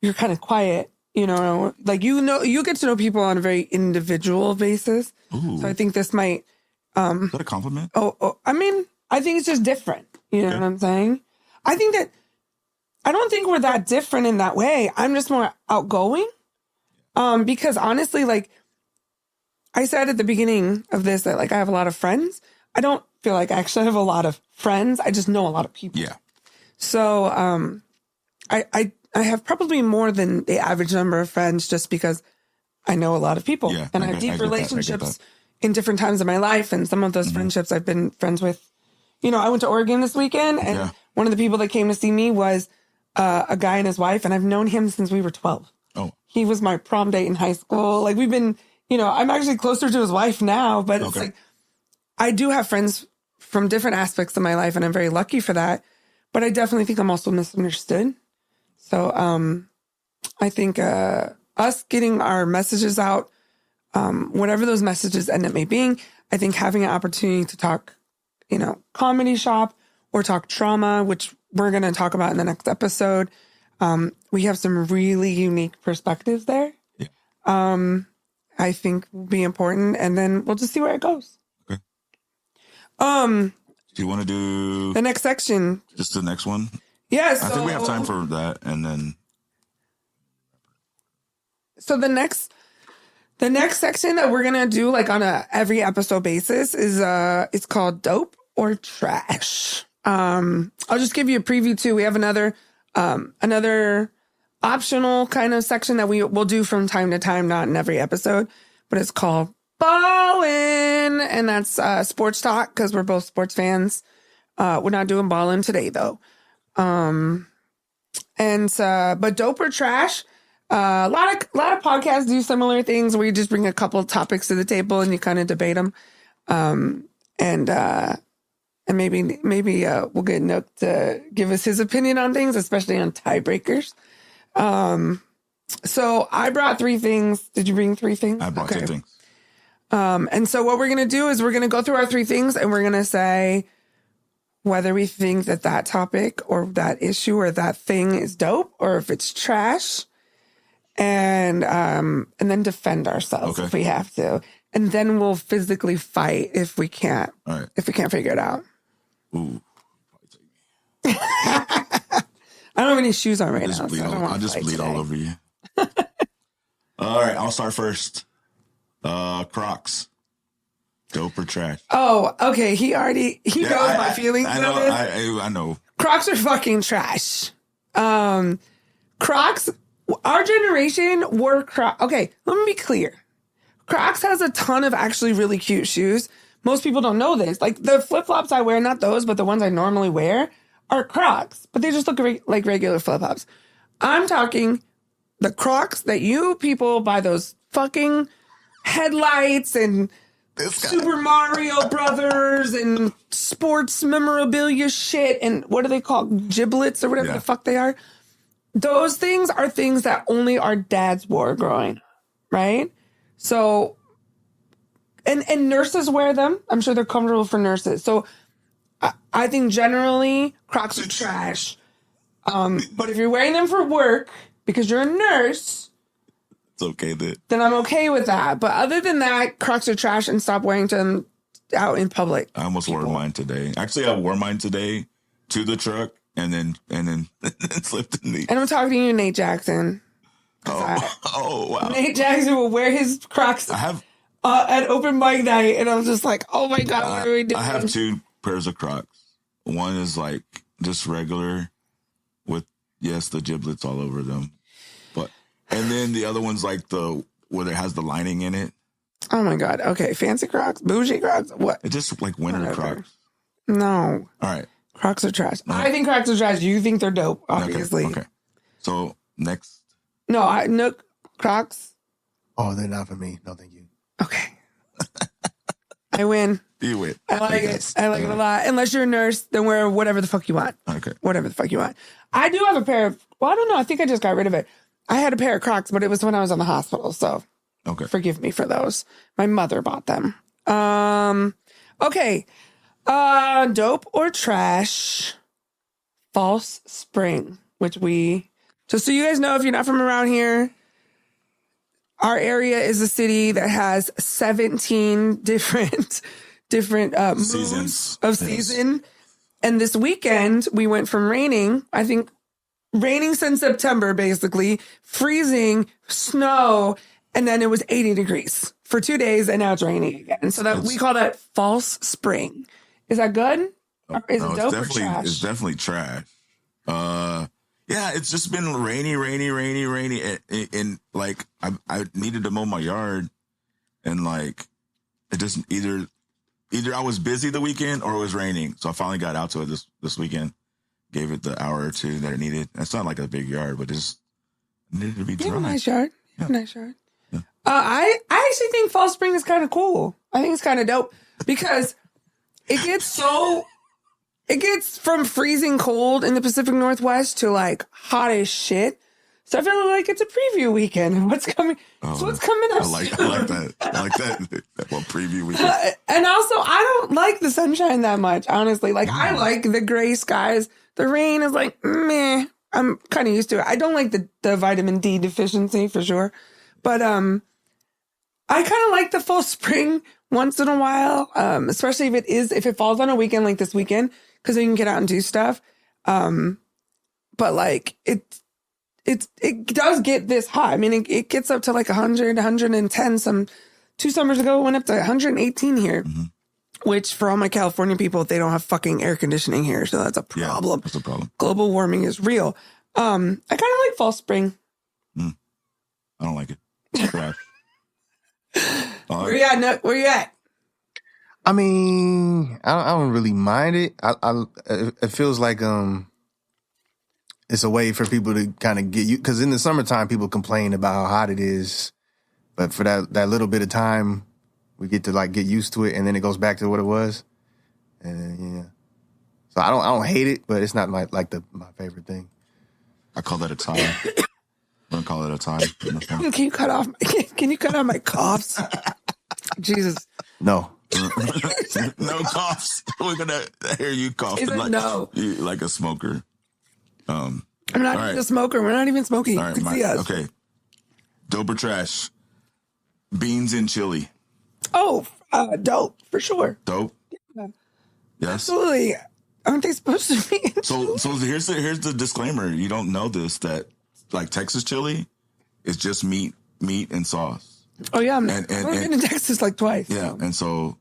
you're kind of quiet, you know, like, you get to know people on a very individual basis. Ooh. So I think this might, is that a compliment? I mean, I think it's just different. You know what I'm saying? I don't think we're that different in that way. I'm just more outgoing. Because honestly, like I said at the beginning of this, that like I have a lot of friends. I don't feel like I actually have a lot of friends. I just know a lot of people. Yeah. So, I have probably more than the average number of friends just because I know a lot of people and I have deep relationships in different times of my life. And some of those friendships I've been friends with, you know, I went to Oregon this weekend and one of the people that came to see me was a guy and his wife. And I've known him since we were 12. Oh, he was my prom date in high school. Like we've been, you know, I'm actually closer to his wife now, but it's like, I do have friends from different aspects of my life and I'm very lucky for that. But I definitely think I'm also misunderstood. So I think us getting our messages out, whatever those messages end up being, I think having an opportunity to talk, you know, comedy shop or talk trauma, which we're going to talk about in the next episode. We have some really unique perspectives there. Yeah. I think will be important. And then we'll just see where it goes. Okay. Do you want to do the next section? Just the next one? Yes. I think we have time for that. And then. So the next section that we're going to do like on a every episode basis is, it's called Dope or Trash. I'll just give you a preview too. We have another optional kind of section that we will do from time to time, not in every episode, but it's called Ballin'. And that's, sports talk. Cause we're both sports fans. We're not doing ballin' today though. But Dope or Trash, a lot of podcasts do similar things where you just bring a couple of topics to the table and you kind of debate them. And maybe we'll get Nook to give us his opinion on things, especially on tiebreakers. So I brought 3 things. Did you bring 3 things? I brought 2 things. And so what we're going to do is we're going to go through our 3 things and we're going to say whether we think that topic or that issue or that thing is dope or if it's trash. And then defend ourselves if we have to. And then we'll physically fight if we can't. All right. If we can't figure it out. Ooh. I don't have any shoes on right now. I'll just bleed all over you. All right, I'll start first. Crocs. Dope or trash? Oh, okay. He knows my feelings. I know. Crocs are fucking trash. Crocs, our generation wore Crocs. Okay, let me be clear. Crocs has a ton of actually really cute shoes. Most people don't know this. Like the flip-flops I wear, not those, but the ones I normally wear are Crocs, but they just look like regular flip-flops. I'm talking the Crocs that you people buy those fucking headlights and Super Mario Brothers and sports memorabilia shit and what are they called? Giblets or whatever the fuck they are. Those things are things that only our dads wore growing up. right? So, and nurses wear them. I'm sure they're comfortable for nurses. So I think generally Crocs are trash. But if you're wearing them for work because you're a nurse, it's okay then I'm okay with that. But other than that, Crocs are trash and stop wearing them out in public. I almost wore mine today. Actually, I wore mine today to the truck and then slipped in the. And I'm talking to you, Nate Jackson. Oh, wow. Nate Jackson will wear his Crocs at open mic night, and I was just like, oh my God, what are we doing? I have 2 pairs of Crocs. One is like just regular with, the giblets all over them. And then the other one's like where it has the lining in it. Oh my God. Okay. Fancy Crocs, bougie Crocs. What? It's just like winter Crocs. No. All right. Crocs are trash. No. I think Crocs are trash. You think they're dope, obviously. Okay. So next. No, NuqNuk Crocs. Oh, they're not for me. No, thank you. Okay. I win. You win. I like it. I like it a lot. Unless you're a nurse, then wear whatever the fuck you want. Okay. Whatever the fuck you want. I do have a pair of, I don't know. I think I just got rid of it. I had a pair of Crocs, but it was when I was in the hospital. So forgive me for those. My mother bought them. Okay. Dope or trash? False spring, which just so you guys know, if you're not from around here, our area is a city that has 17 different seasons of season. And this weekend we went from raining since September, basically, freezing, snow, and then it was 80 degrees for 2 days, and now it's raining again. So we call that false spring. Is that good? Or is it dope or trash? It's definitely trash. Yeah, it's just been rainy. And like, I needed to mow my yard, and like, it just either I was busy the weekend or it was raining. So I finally got out to it this weekend. Gave it the hour or 2 that it needed. It's not like a big yard, but it just needed to be dry. You have a nice yard. Nice yard. Yeah. I actually think fall spring is kind of cool. I think it's kind of dope because it gets from freezing cold in the Pacific Northwest to like hot as shit. So I feel like it's a preview weekend of what's coming. So what's coming up? I like that. I like that. Well, preview weekend. And also, I don't like the sunshine that much, honestly. Like, I like the gray skies. The rain is like, meh. I'm kind of used to it. I don't like the vitamin D deficiency for sure. But I kind of like the full spring once in a while, especially if it falls on a weekend like this weekend, because then you can get out and do stuff. But like, it does get this hot. I mean, it gets up to like 100, 110. 2 summers ago, it went up to 118 here. Mm-hmm. Which, for all my California people, they don't have fucking air conditioning here, so that's a problem. Yeah, that's a problem. Global warming is real. I kind of like fall spring. I don't like it. Trash. Where you at, Nuq? Where you at? I mean, I don't really mind it. It feels like it's a way for people to kind of get you, because in the summertime people complain about how hot it is, but for that little bit of time, we get to like get used to it, and then it goes back to what it was. And yeah, so I don't hate it, but it's not my favorite thing. I call that a time. I'm gonna call it a time. Can you cut off my coughs? Jesus. No. No coughs. We're gonna hear you cough like a smoker. I'm not even a smoker. We're not even smoking. All right, okay. Dope or trash? Beans and chili. Oh, dope for sure. Dope. Yeah. Yes. Absolutely. Aren't they supposed to be? So here's the disclaimer. You don't know this, that like Texas chili is just meat and sauce. Oh yeah, I've been in Texas like twice. Yeah, and so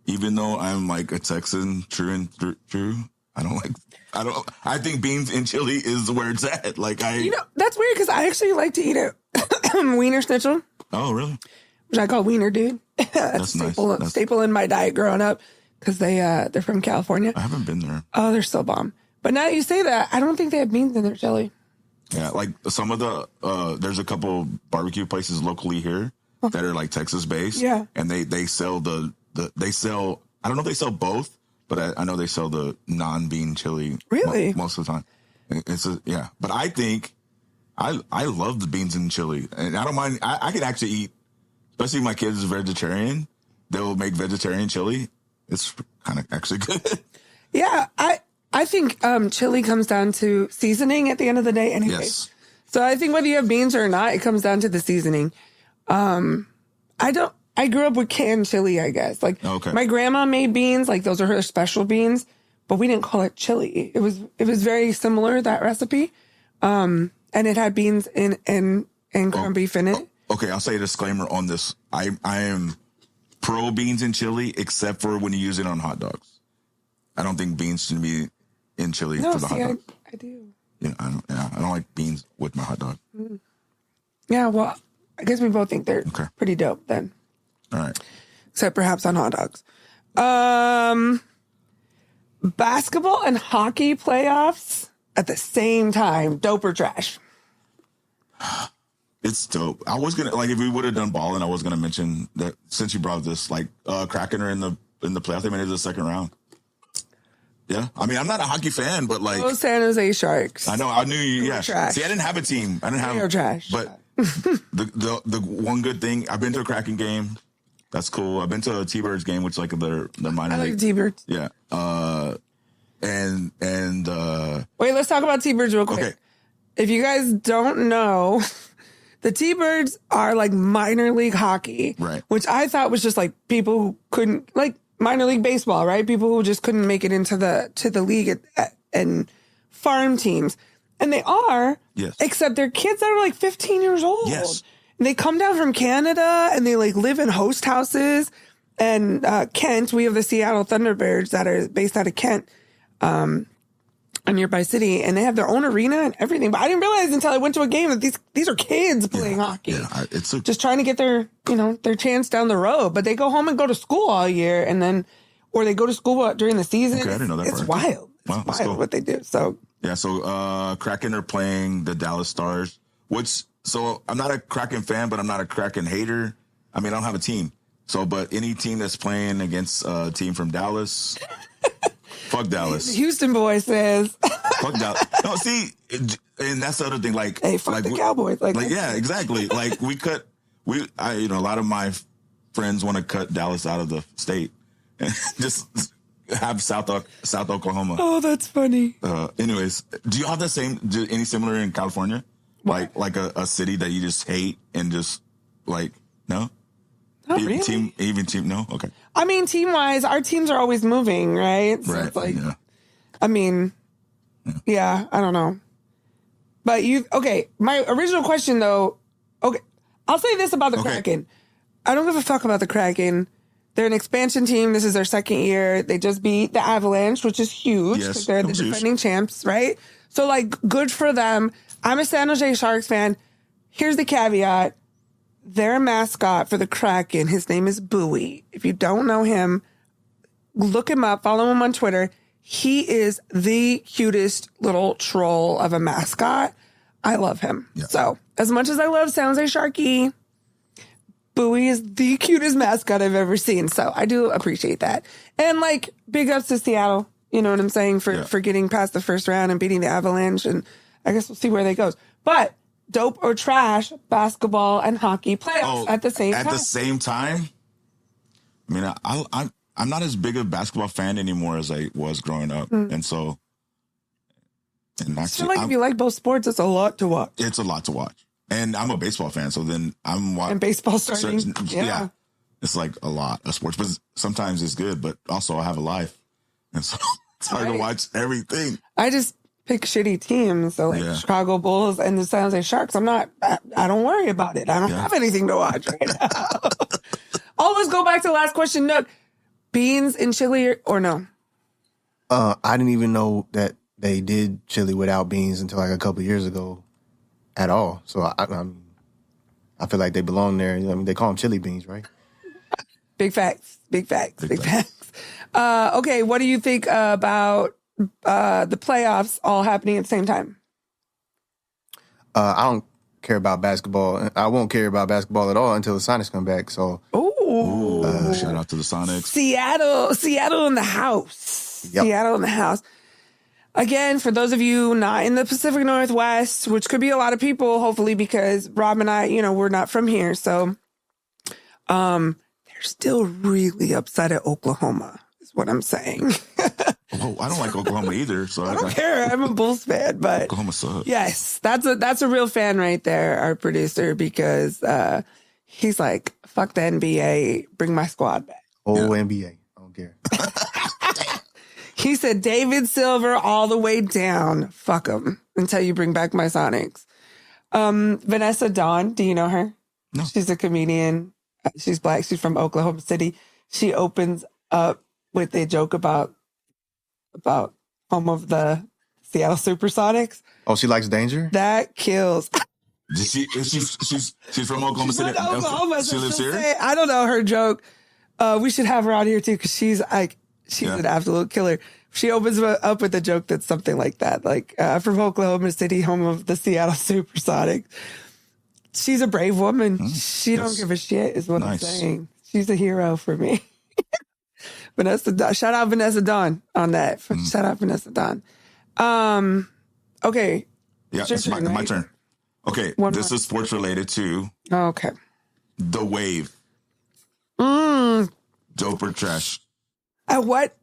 even though I'm like a Texan, true, I think beans and chili is where it's at. Like that's weird because I actually like to eat a wiener schnitzel. Oh really? Which I call wiener, dude. That's nice. Staple in my diet growing up because they're from California. I haven't been there. Oh, they're so bomb. But now that you say that, I don't think they have beans in their chili. Yeah, like some of the there's a couple barbecue places locally here that are like Texas based. Yeah, and they sell they sell. I don't know if they sell both, but I know they sell the non-bean chili. Really, most of the time. But I think I love the beans and chili, and I don't mind. I can actually eat, especially if my kids are vegetarian. They'll make vegetarian chili. It's kind of actually good. Yeah, I think chili comes down to seasoning at the end of the day anyway. Yes. So I think whether you have beans or not, it comes down to the seasoning. I grew up with canned chili, I guess. Like my grandma made beans, like those are her special beans, but we didn't call it chili. It was very similar, that recipe. And it had beans and ground beef in it. Okay, I'll say a disclaimer on this. I am pro beans and chili, except for when you use it on hot dogs. I don't think beans should be in chili for the hot dog. I do. Yeah, I don't like beans with my hot dog. Yeah, well, I guess we both think they're pretty dope then. All right. Except perhaps on hot dogs. Basketball and hockey playoffs at the same time. Dope or trash? It's dope. I was gonna if we would have done ballin', I was gonna mention that since you brought this, Kraken are in the playoff. They made it to the second round. Yeah, I mean, I'm not a hockey fan, but Oh, San Jose Sharks. I know, I knew you. Yeah, trash. See, I didn't have a team. I didn't have. You're trash. But the one good thing, I've been to a Kraken game. That's cool. I've been to a T-Birds game, which like their minor I league. like T-Birds. Yeah. And wait, let's talk about T-Birds real quick. Okay. If you guys don't know, the T-Birds are like minor league hockey, right? Which I thought was just like people who couldn't, like minor league baseball, right? People who just couldn't make it into the league and farm teams, and they are, yes. Except they're kids that are like 15 years old. Yes. And they come down from Canada and they like live in host houses. And Kent, we have the Seattle Thunderbirds that are based out of Kent, a nearby city, and they have their own arena and everything. But I didn't realize until I went to a game that these are kids playing hockey. Yeah, just trying to get their chance down the road. But they go home and go to school all year, and then or they go to school during the season. Okay, I didn't know that It's part. wild. Wow, it's wild what they do. So yeah, so Kraken are playing the Dallas Stars, so I'm not a Kraken fan, but I'm not a Kraken hater. I mean, I don't have a team. So, but any team that's playing against a team from Dallas, fuck Dallas. Houston boy says, fuck Dallas. No, see, and that's the other thing. Like, hey, fuck the Cowboys. Like yeah, exactly. Like a lot of my friends want to cut Dallas out of the state and just have South Oklahoma. Oh, that's funny. Anyways, do you have any similar in California? What? Like a city that you just hate and just like, no? Not really. Team, no? Okay. I mean, team-wise, our teams are always moving, right? So right. It's like, yeah. I mean, yeah, I don't know. But my original question, though, I'll say this about the Kraken. I don't give a fuck about the Kraken. They're an expansion team. This is their second year. They just beat the Avalanche, which is huge because they're the defending champs, right? So, like, good for them. I'm a San Jose Sharks fan. Here's the caveat. Their mascot for the Kraken, his name is Bowie. If you don't know him, look him up, follow him on Twitter. He is the cutest little troll of a mascot. I love him. Yeah. So, as much as I love San Jose Sharky, Bowie is the cutest mascot I've ever seen. So, I do appreciate that. And, like, big ups to Seattle. You know what I'm saying? For getting past the first round and beating the Avalanche. And I guess we'll see where that goes. But dope or trash, basketball and hockey playoffs at the same time. At the same time? I mean, I'm not as big of a basketball fan anymore as I was growing up. And so... And I feel like if you like both sports, it's a lot to watch. It's a lot to watch. And I'm a baseball fan, so then I'm watching... And baseball starting. Yeah. It's like a lot of sports. But sometimes it's good, but also I have a life. And so it's hard to watch everything. I just pick shitty teams. So like Chicago Bulls and the San Jose Sharks. I don't worry about it. I don't have anything to watch right now. Always go back to the last question, Nook. Beans in chili or no? I didn't even know that they did chili without beans until like a couple years ago at all. So I feel like they belong there. I mean, they call them chili beans, right? Big facts. Okay, what do you think about the playoffs all happening at the same time? I don't care about basketball. I won't care about basketball at all until the Sonics come back. So, shout out to the Sonics. Seattle in the house. Yep. Seattle in the house. again, for those of you not in the Pacific Northwest, which could be a lot of people, hopefully, because Rob and I, we're not from here. So they're still really upset at Oklahoma, is what I'm saying. Oh, I don't like Oklahoma either. So I don't care. I'm a Bulls fan, but Oklahoma sucks. Yes, that's a real fan right there, our producer, because he's like, fuck the NBA, bring my squad back. NBA. I don't care. He said, David Silver all the way down. Fuck him until you bring back my Sonics. Vanessa Dawn, do you know her? No. She's a comedian. She's Black. She's from Oklahoma City. She opens up with a joke about home of the Seattle Supersonics. Oh, she likes danger? That kills. She's from Oklahoma City. Oklahoma, she lives here? I don't know her joke. We should have her out here too, because she's an absolute killer. She opens up with a joke that's something like that, like from Oklahoma City, home of the Seattle Supersonics. She's a brave woman. She don't give a shit, is what I'm saying. She's a hero for me. Shout out Vanessa Dawn on that. Shout out Vanessa Dawn. Okay. Yeah, it's my turn. Okay, this is sports related too. Okay. The wave. Dope or trash? At what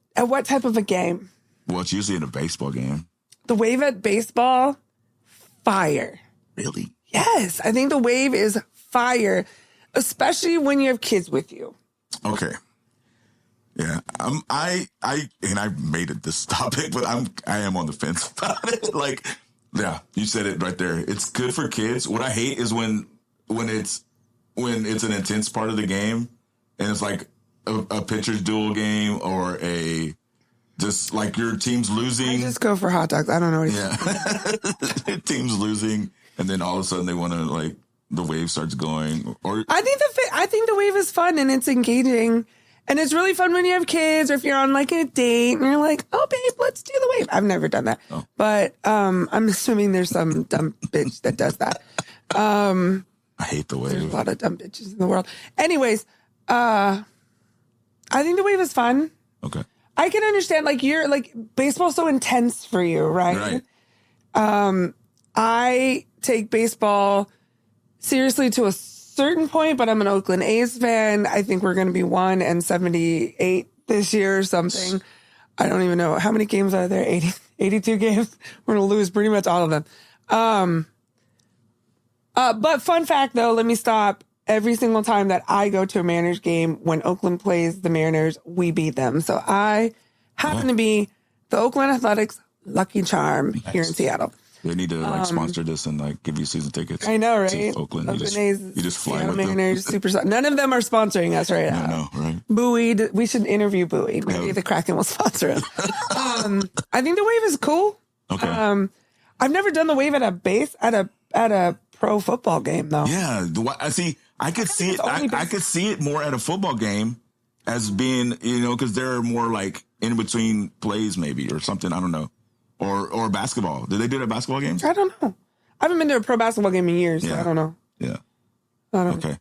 type of a game? Well, it's usually in a baseball game. The wave at baseball, fire. Really? Yes, I think the wave is fire, especially when you have kids with you. Okay. Yeah, I made it this topic, but I am on the fence about it. Like, yeah, you said it right there. It's good for kids. What I hate is when it's an intense part of the game, and it's like a pitcher's duel game or just like your team's losing. I just go for hot dogs. I don't know what your team's losing, and then all of a sudden they want to, like, the wave starts going. Or I think the wave is fun and it's engaging. And it's really fun when you have kids, or if you're on like a date and you're like, oh, babe, let's do the wave. I've never done that. Oh. But I'm assuming there's some dumb bitch that does that. I hate the wave. There's a lot of dumb bitches in the world. Anyways, I think the wave is fun. Okay. I can understand, like, you're like, baseball's so intense for you, right? I take baseball seriously to a certain point, but I'm an Oakland A's fan. I think we're going to be 1-78 this year or something. I don't even know. How many games are there? 82 games? We're going to lose pretty much all of them. But fun fact, though, let me stop. Every single time that I go to a Mariners game, when Oakland plays the Mariners, we beat them. So I happen to be the Oakland Athletics lucky charm here in Seattle. They need to sponsor this and give you season tickets. I know, right? To Oakland. You just fly Seattle with Mariners, them. None of them are sponsoring us right now. No, right? Bowie, we should interview Bowie. Maybe the Kraken will sponsor us. I think the wave is cool. Okay. I've never done the wave at a pro football game though. Yeah, I see. I could see it. I could see it more at a football game as being, because there are more like in between plays, maybe, or something. I don't know. Or basketball. Did they do it at basketball games? I don't know. I haven't been to a pro basketball game in years, so I don't know. Yeah. Okay.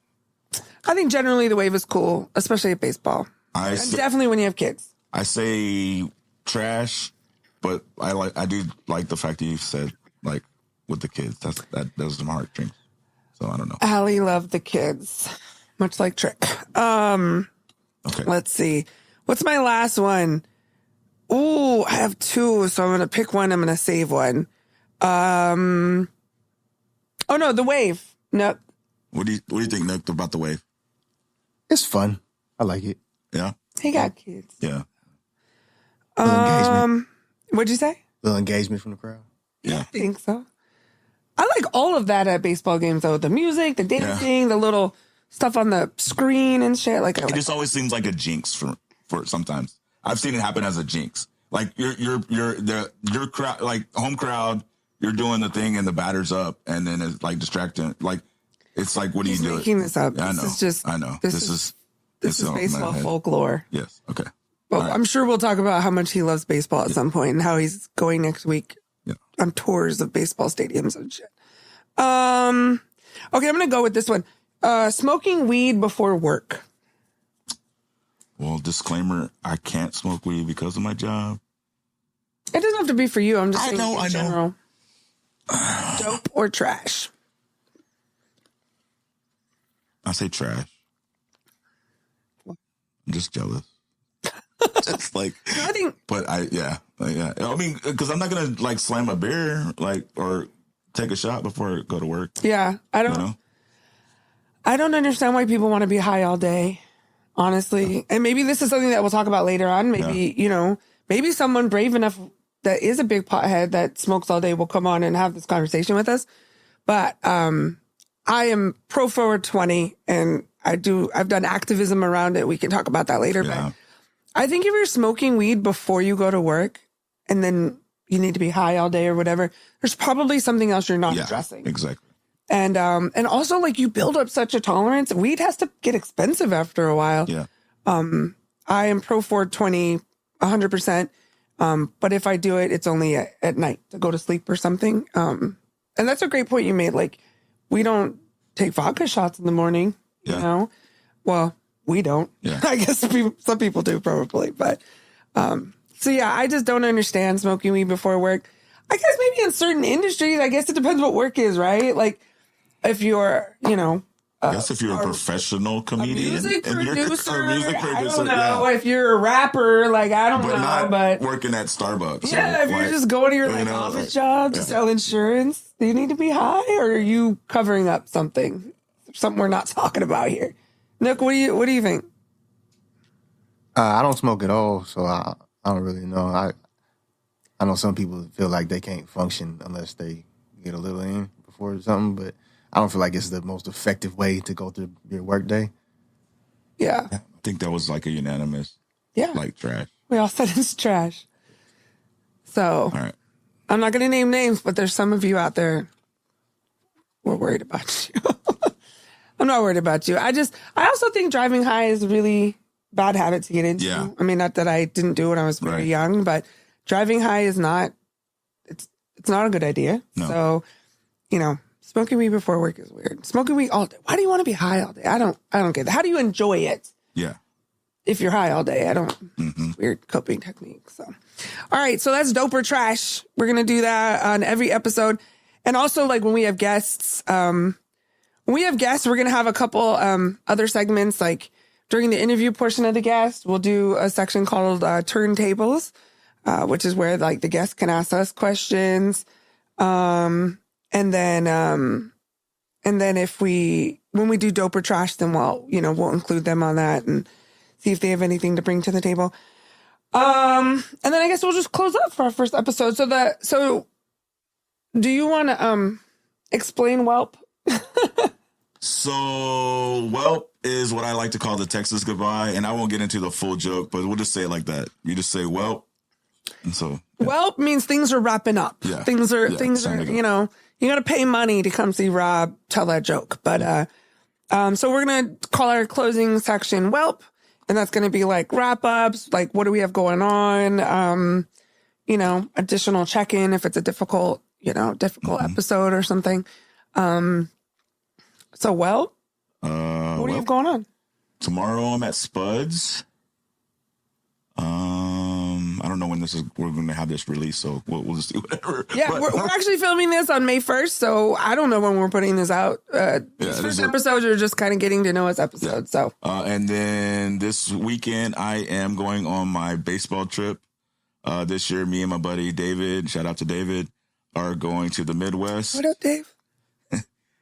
I think generally the wave is cool, especially at baseball. Definitely when you have kids. I say trash, but I do like the fact that you said like with the kids. That does some heartstrings. So I don't know. Allie loved the kids, much like Trick. Okay. Let's see. What's my last one? Ooh, I have two, so I'm going to pick one. I'm going to save one. Oh, no, the wave. No. What do you think, Nuq, about the wave? It's fun. I like it. Yeah? He got kids. Yeah. Engagement. What'd you say? Little engagement from the crowd. Yeah. I think so. I like all of that at baseball games, though. The music, the dancing, the little stuff on the screen and shit. It just always seems like a jinx for sometimes. I've seen it happen as a jinx. Like your crowd, like home crowd, you're doing the thing and the batter's up, and then it's like distracting. Like it's like, what do you do? Making this up. Yeah, I know. This is baseball folklore. Yes. Okay. Well, right. I'm sure we'll talk about how much he loves baseball at some point and how he's going next week on tours of baseball stadiums and shit. Okay, I'm gonna go with this one. Smoking weed before work. Well, disclaimer, I can't smoke weed because of my job. It doesn't have to be for you. I'm just saying I know. general. Dope or trash? I say trash. I'm just jealous. It's like, I think, but yeah. I mean, because I'm not gonna like slam a beer, like, or take a shot before I go to work. yeah, I don't. You know? I don't understand why people want to be high all day, honestly. And maybe this is something that we'll talk about later on. Maybe, maybe someone brave enough that is a big pothead that smokes all day will come on and have this conversation with us. But I am pro forward 20 and I've done activism around it. We can talk about that later. Yeah. But I think if you're smoking weed before you go to work and then you need to be high all day or whatever, there's probably something else you're not addressing. Exactly. And also like you build up such a tolerance. Weed has to get expensive after a while. Yeah. I am pro 420, 100%. But if I do it, it's only at night to go to sleep or something. And that's a great point you made. Like we don't take vodka shots in the morning, you know? Well, we don't. Yeah. I guess some people do probably. But, so yeah, I just don't understand smoking weed before work. I guess maybe in certain industries, I guess it depends what work is, right? Like if you're, I guess if you're a professional comedian, music and producer, a music producer, I don't know. If you're a rapper, like I don't know, not but working at Starbucks. yeah, if you're just going to your office job to sell insurance, do you need to be high, or are you covering up something we're not talking about here? Nick, what do you think? I don't smoke at all, so I don't really know. I know some people feel like they can't function unless they get a little in before something, but I don't feel like it's the most effective way to go through your workday. Yeah. I think that was like a unanimous, like trash. We all said it's trash. So, All right. I'm not going to name names, but there's some of you out there we're worried about you. I'm not worried about you. I also think driving high is a really bad habit to get into. Yeah. I mean, not that I didn't do it when I was very young, but driving high is not, it's not a good idea. No. So, smoking weed before work is weird. Smoking weed all day. Why do you want to be high all day? I don't get that. How do you enjoy it? Yeah. If you're high all day, weird coping technique. So, all right. So that's dope or trash. We're going to do that on every episode. And also like when we have guests, we're going to have a couple, other segments, like during the interview portion of the guest, we'll do a section called, turntables, which is where like the guest can ask us questions. And then when we do dope or trash, then we'll include them on that and see if they have anything to bring to the table. And then I guess we'll just close up for our first episode. So do you want to, explain Welp? So Welp is what I like to call the Texas goodbye. And I won't get into the full joke, but we'll just say it like that. You just say Welp. And so Welp means things are wrapping up. Yeah. Things are, go. you got to pay money to come see Rob tell that joke. But, so we're going to call our closing section Welp, and that's going to be like wrap ups, like what do we have going on? Additional check-in if it's a difficult episode or something. So what do you have going on? Tomorrow I'm at Spuds. I don't know when we're going to have this release, so we'll just do whatever. Yeah, we're actually filming this on May 1st, so I don't know when we're putting this out. These first episodes are just kind of getting to know us episodes. So, and then this weekend I am going on my baseball trip. This year, me and my buddy David, shout out to David, are going to the Midwest. What up, Dave?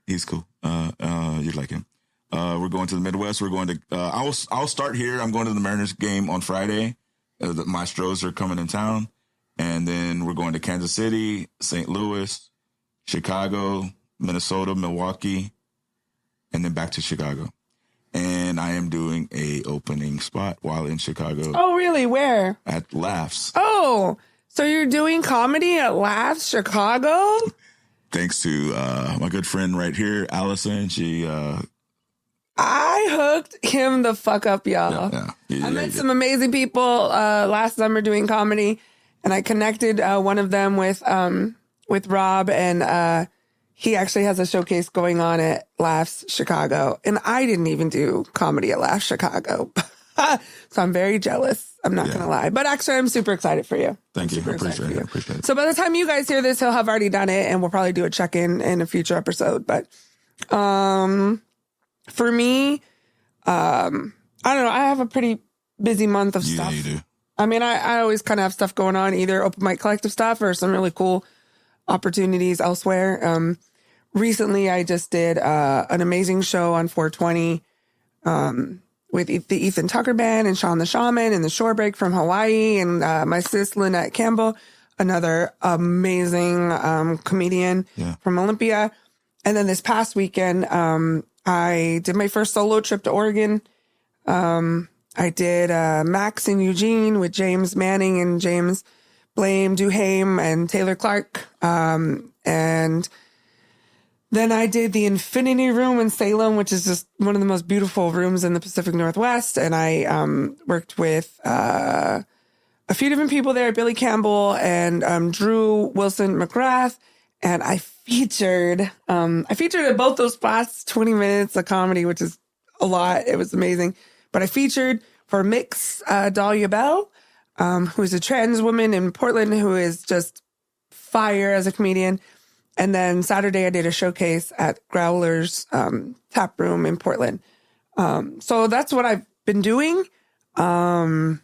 He's cool. You'd like him. We're going to the Midwest. We're going to. I'll start here. I'm going to the Mariners game on Friday. The Maestros are coming in town, and then we're going to Kansas City, St. Louis, Chicago, Minnesota, Milwaukee, and then back to Chicago. And I am doing a opening spot while in Chicago. Oh, really? Where? At Laughs. Oh, so you're doing comedy at Laughs, Chicago? Thanks to my good friend right here, Allison. She. I hooked him the fuck up, y'all. I met some amazing people last summer doing comedy, and I connected one of them with Rob, and he actually has a showcase going on at Laughs Chicago. And I didn't even do comedy at Laughs Chicago. So I'm very jealous. I'm not going to lie. But actually, I'm super excited for you. Thank you. I appreciate it. So by the time you guys hear this, he'll have already done it, and we'll probably do a check-in in a future episode. But for me, I don't know. I have a pretty busy month of stuff. Yeah, you do. I mean, I always kind of have stuff going on, either open mic collective stuff or some really cool opportunities elsewhere. Recently, I just did an amazing show on 420 with the Ethan Tucker Band and Sean the Shaman and the Shore Break from Hawaii and my sis Lynette Campbell, another amazing comedian from Olympia. And then this past weekend, I did my first solo trip to Oregon. I did Max in Eugene with James Manning and James Blame Duhame and Taylor Clark. And then I did the Infinity Room in Salem, which is just one of the most beautiful rooms in the Pacific Northwest. And I worked with a few different people there, Billy Campbell and Drew Wilson McGrath. And I featured at both those spots 20 minutes of comedy, which is a lot. It was amazing. But I featured for Mix Dahlia Bell, who's a trans woman in Portland who is just fire as a comedian. And then Saturday I did a showcase at Growler's Tap Room in Portland. So that's what I've been doing. That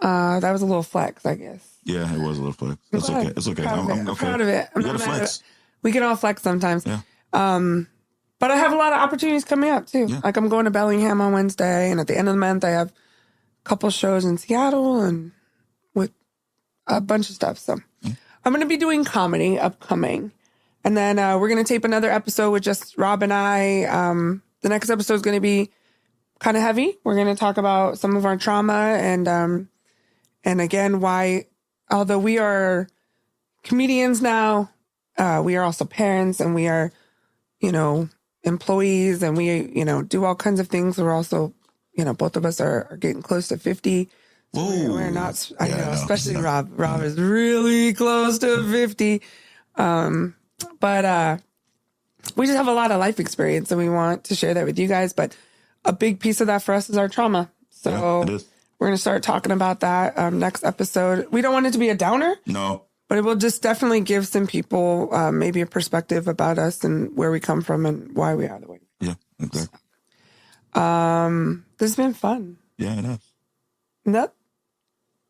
was a little flex, I guess. Yeah, it was a little flex. It's okay. It's okay. I'm okay. proud of it. You gotta flex. We can all flex sometimes. Yeah. But I have a lot of opportunities coming up too. Yeah. Like I'm going to Bellingham on Wednesday, and at the end of the month I have a couple shows in Seattle and with a bunch of stuff. So I'm going to be doing comedy upcoming. And then we're going to tape another episode with just Rob and I. The next episode is going to be kind of heavy. We're going to talk about some of our trauma and again, why, although we are comedians now, we are also parents and we are, employees and we, do all kinds of things. We're also, both of us are getting close to 50. So we're not, I know, especially Rob. Rob is really close to 50. But we just have a lot of life experience and we want to share that with you guys. But a big piece of that for us is our trauma. So we're going to start talking about that next episode. We don't want it to be a downer. No. But it will just definitely give some people maybe a perspective about us and where we come from and why we are the way we are. Yeah, exactly. This has been fun. Yeah, it has. Nope.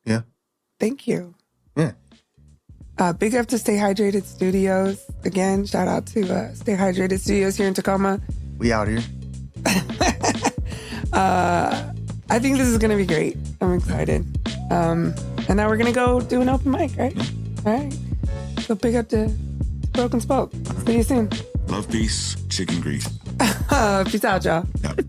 Yeah. Thank you. Yeah. Big up to Stay Hydrated Studios. Again, shout out to Stay Hydrated Studios here in Tacoma. We out here. I think this is going to be great. I'm excited. And now we're going to go do an open mic, right? Yeah. All right. So big up to Broken Spoke. See you soon. Love, peace, chicken grease. Peace out, y'all. Yep.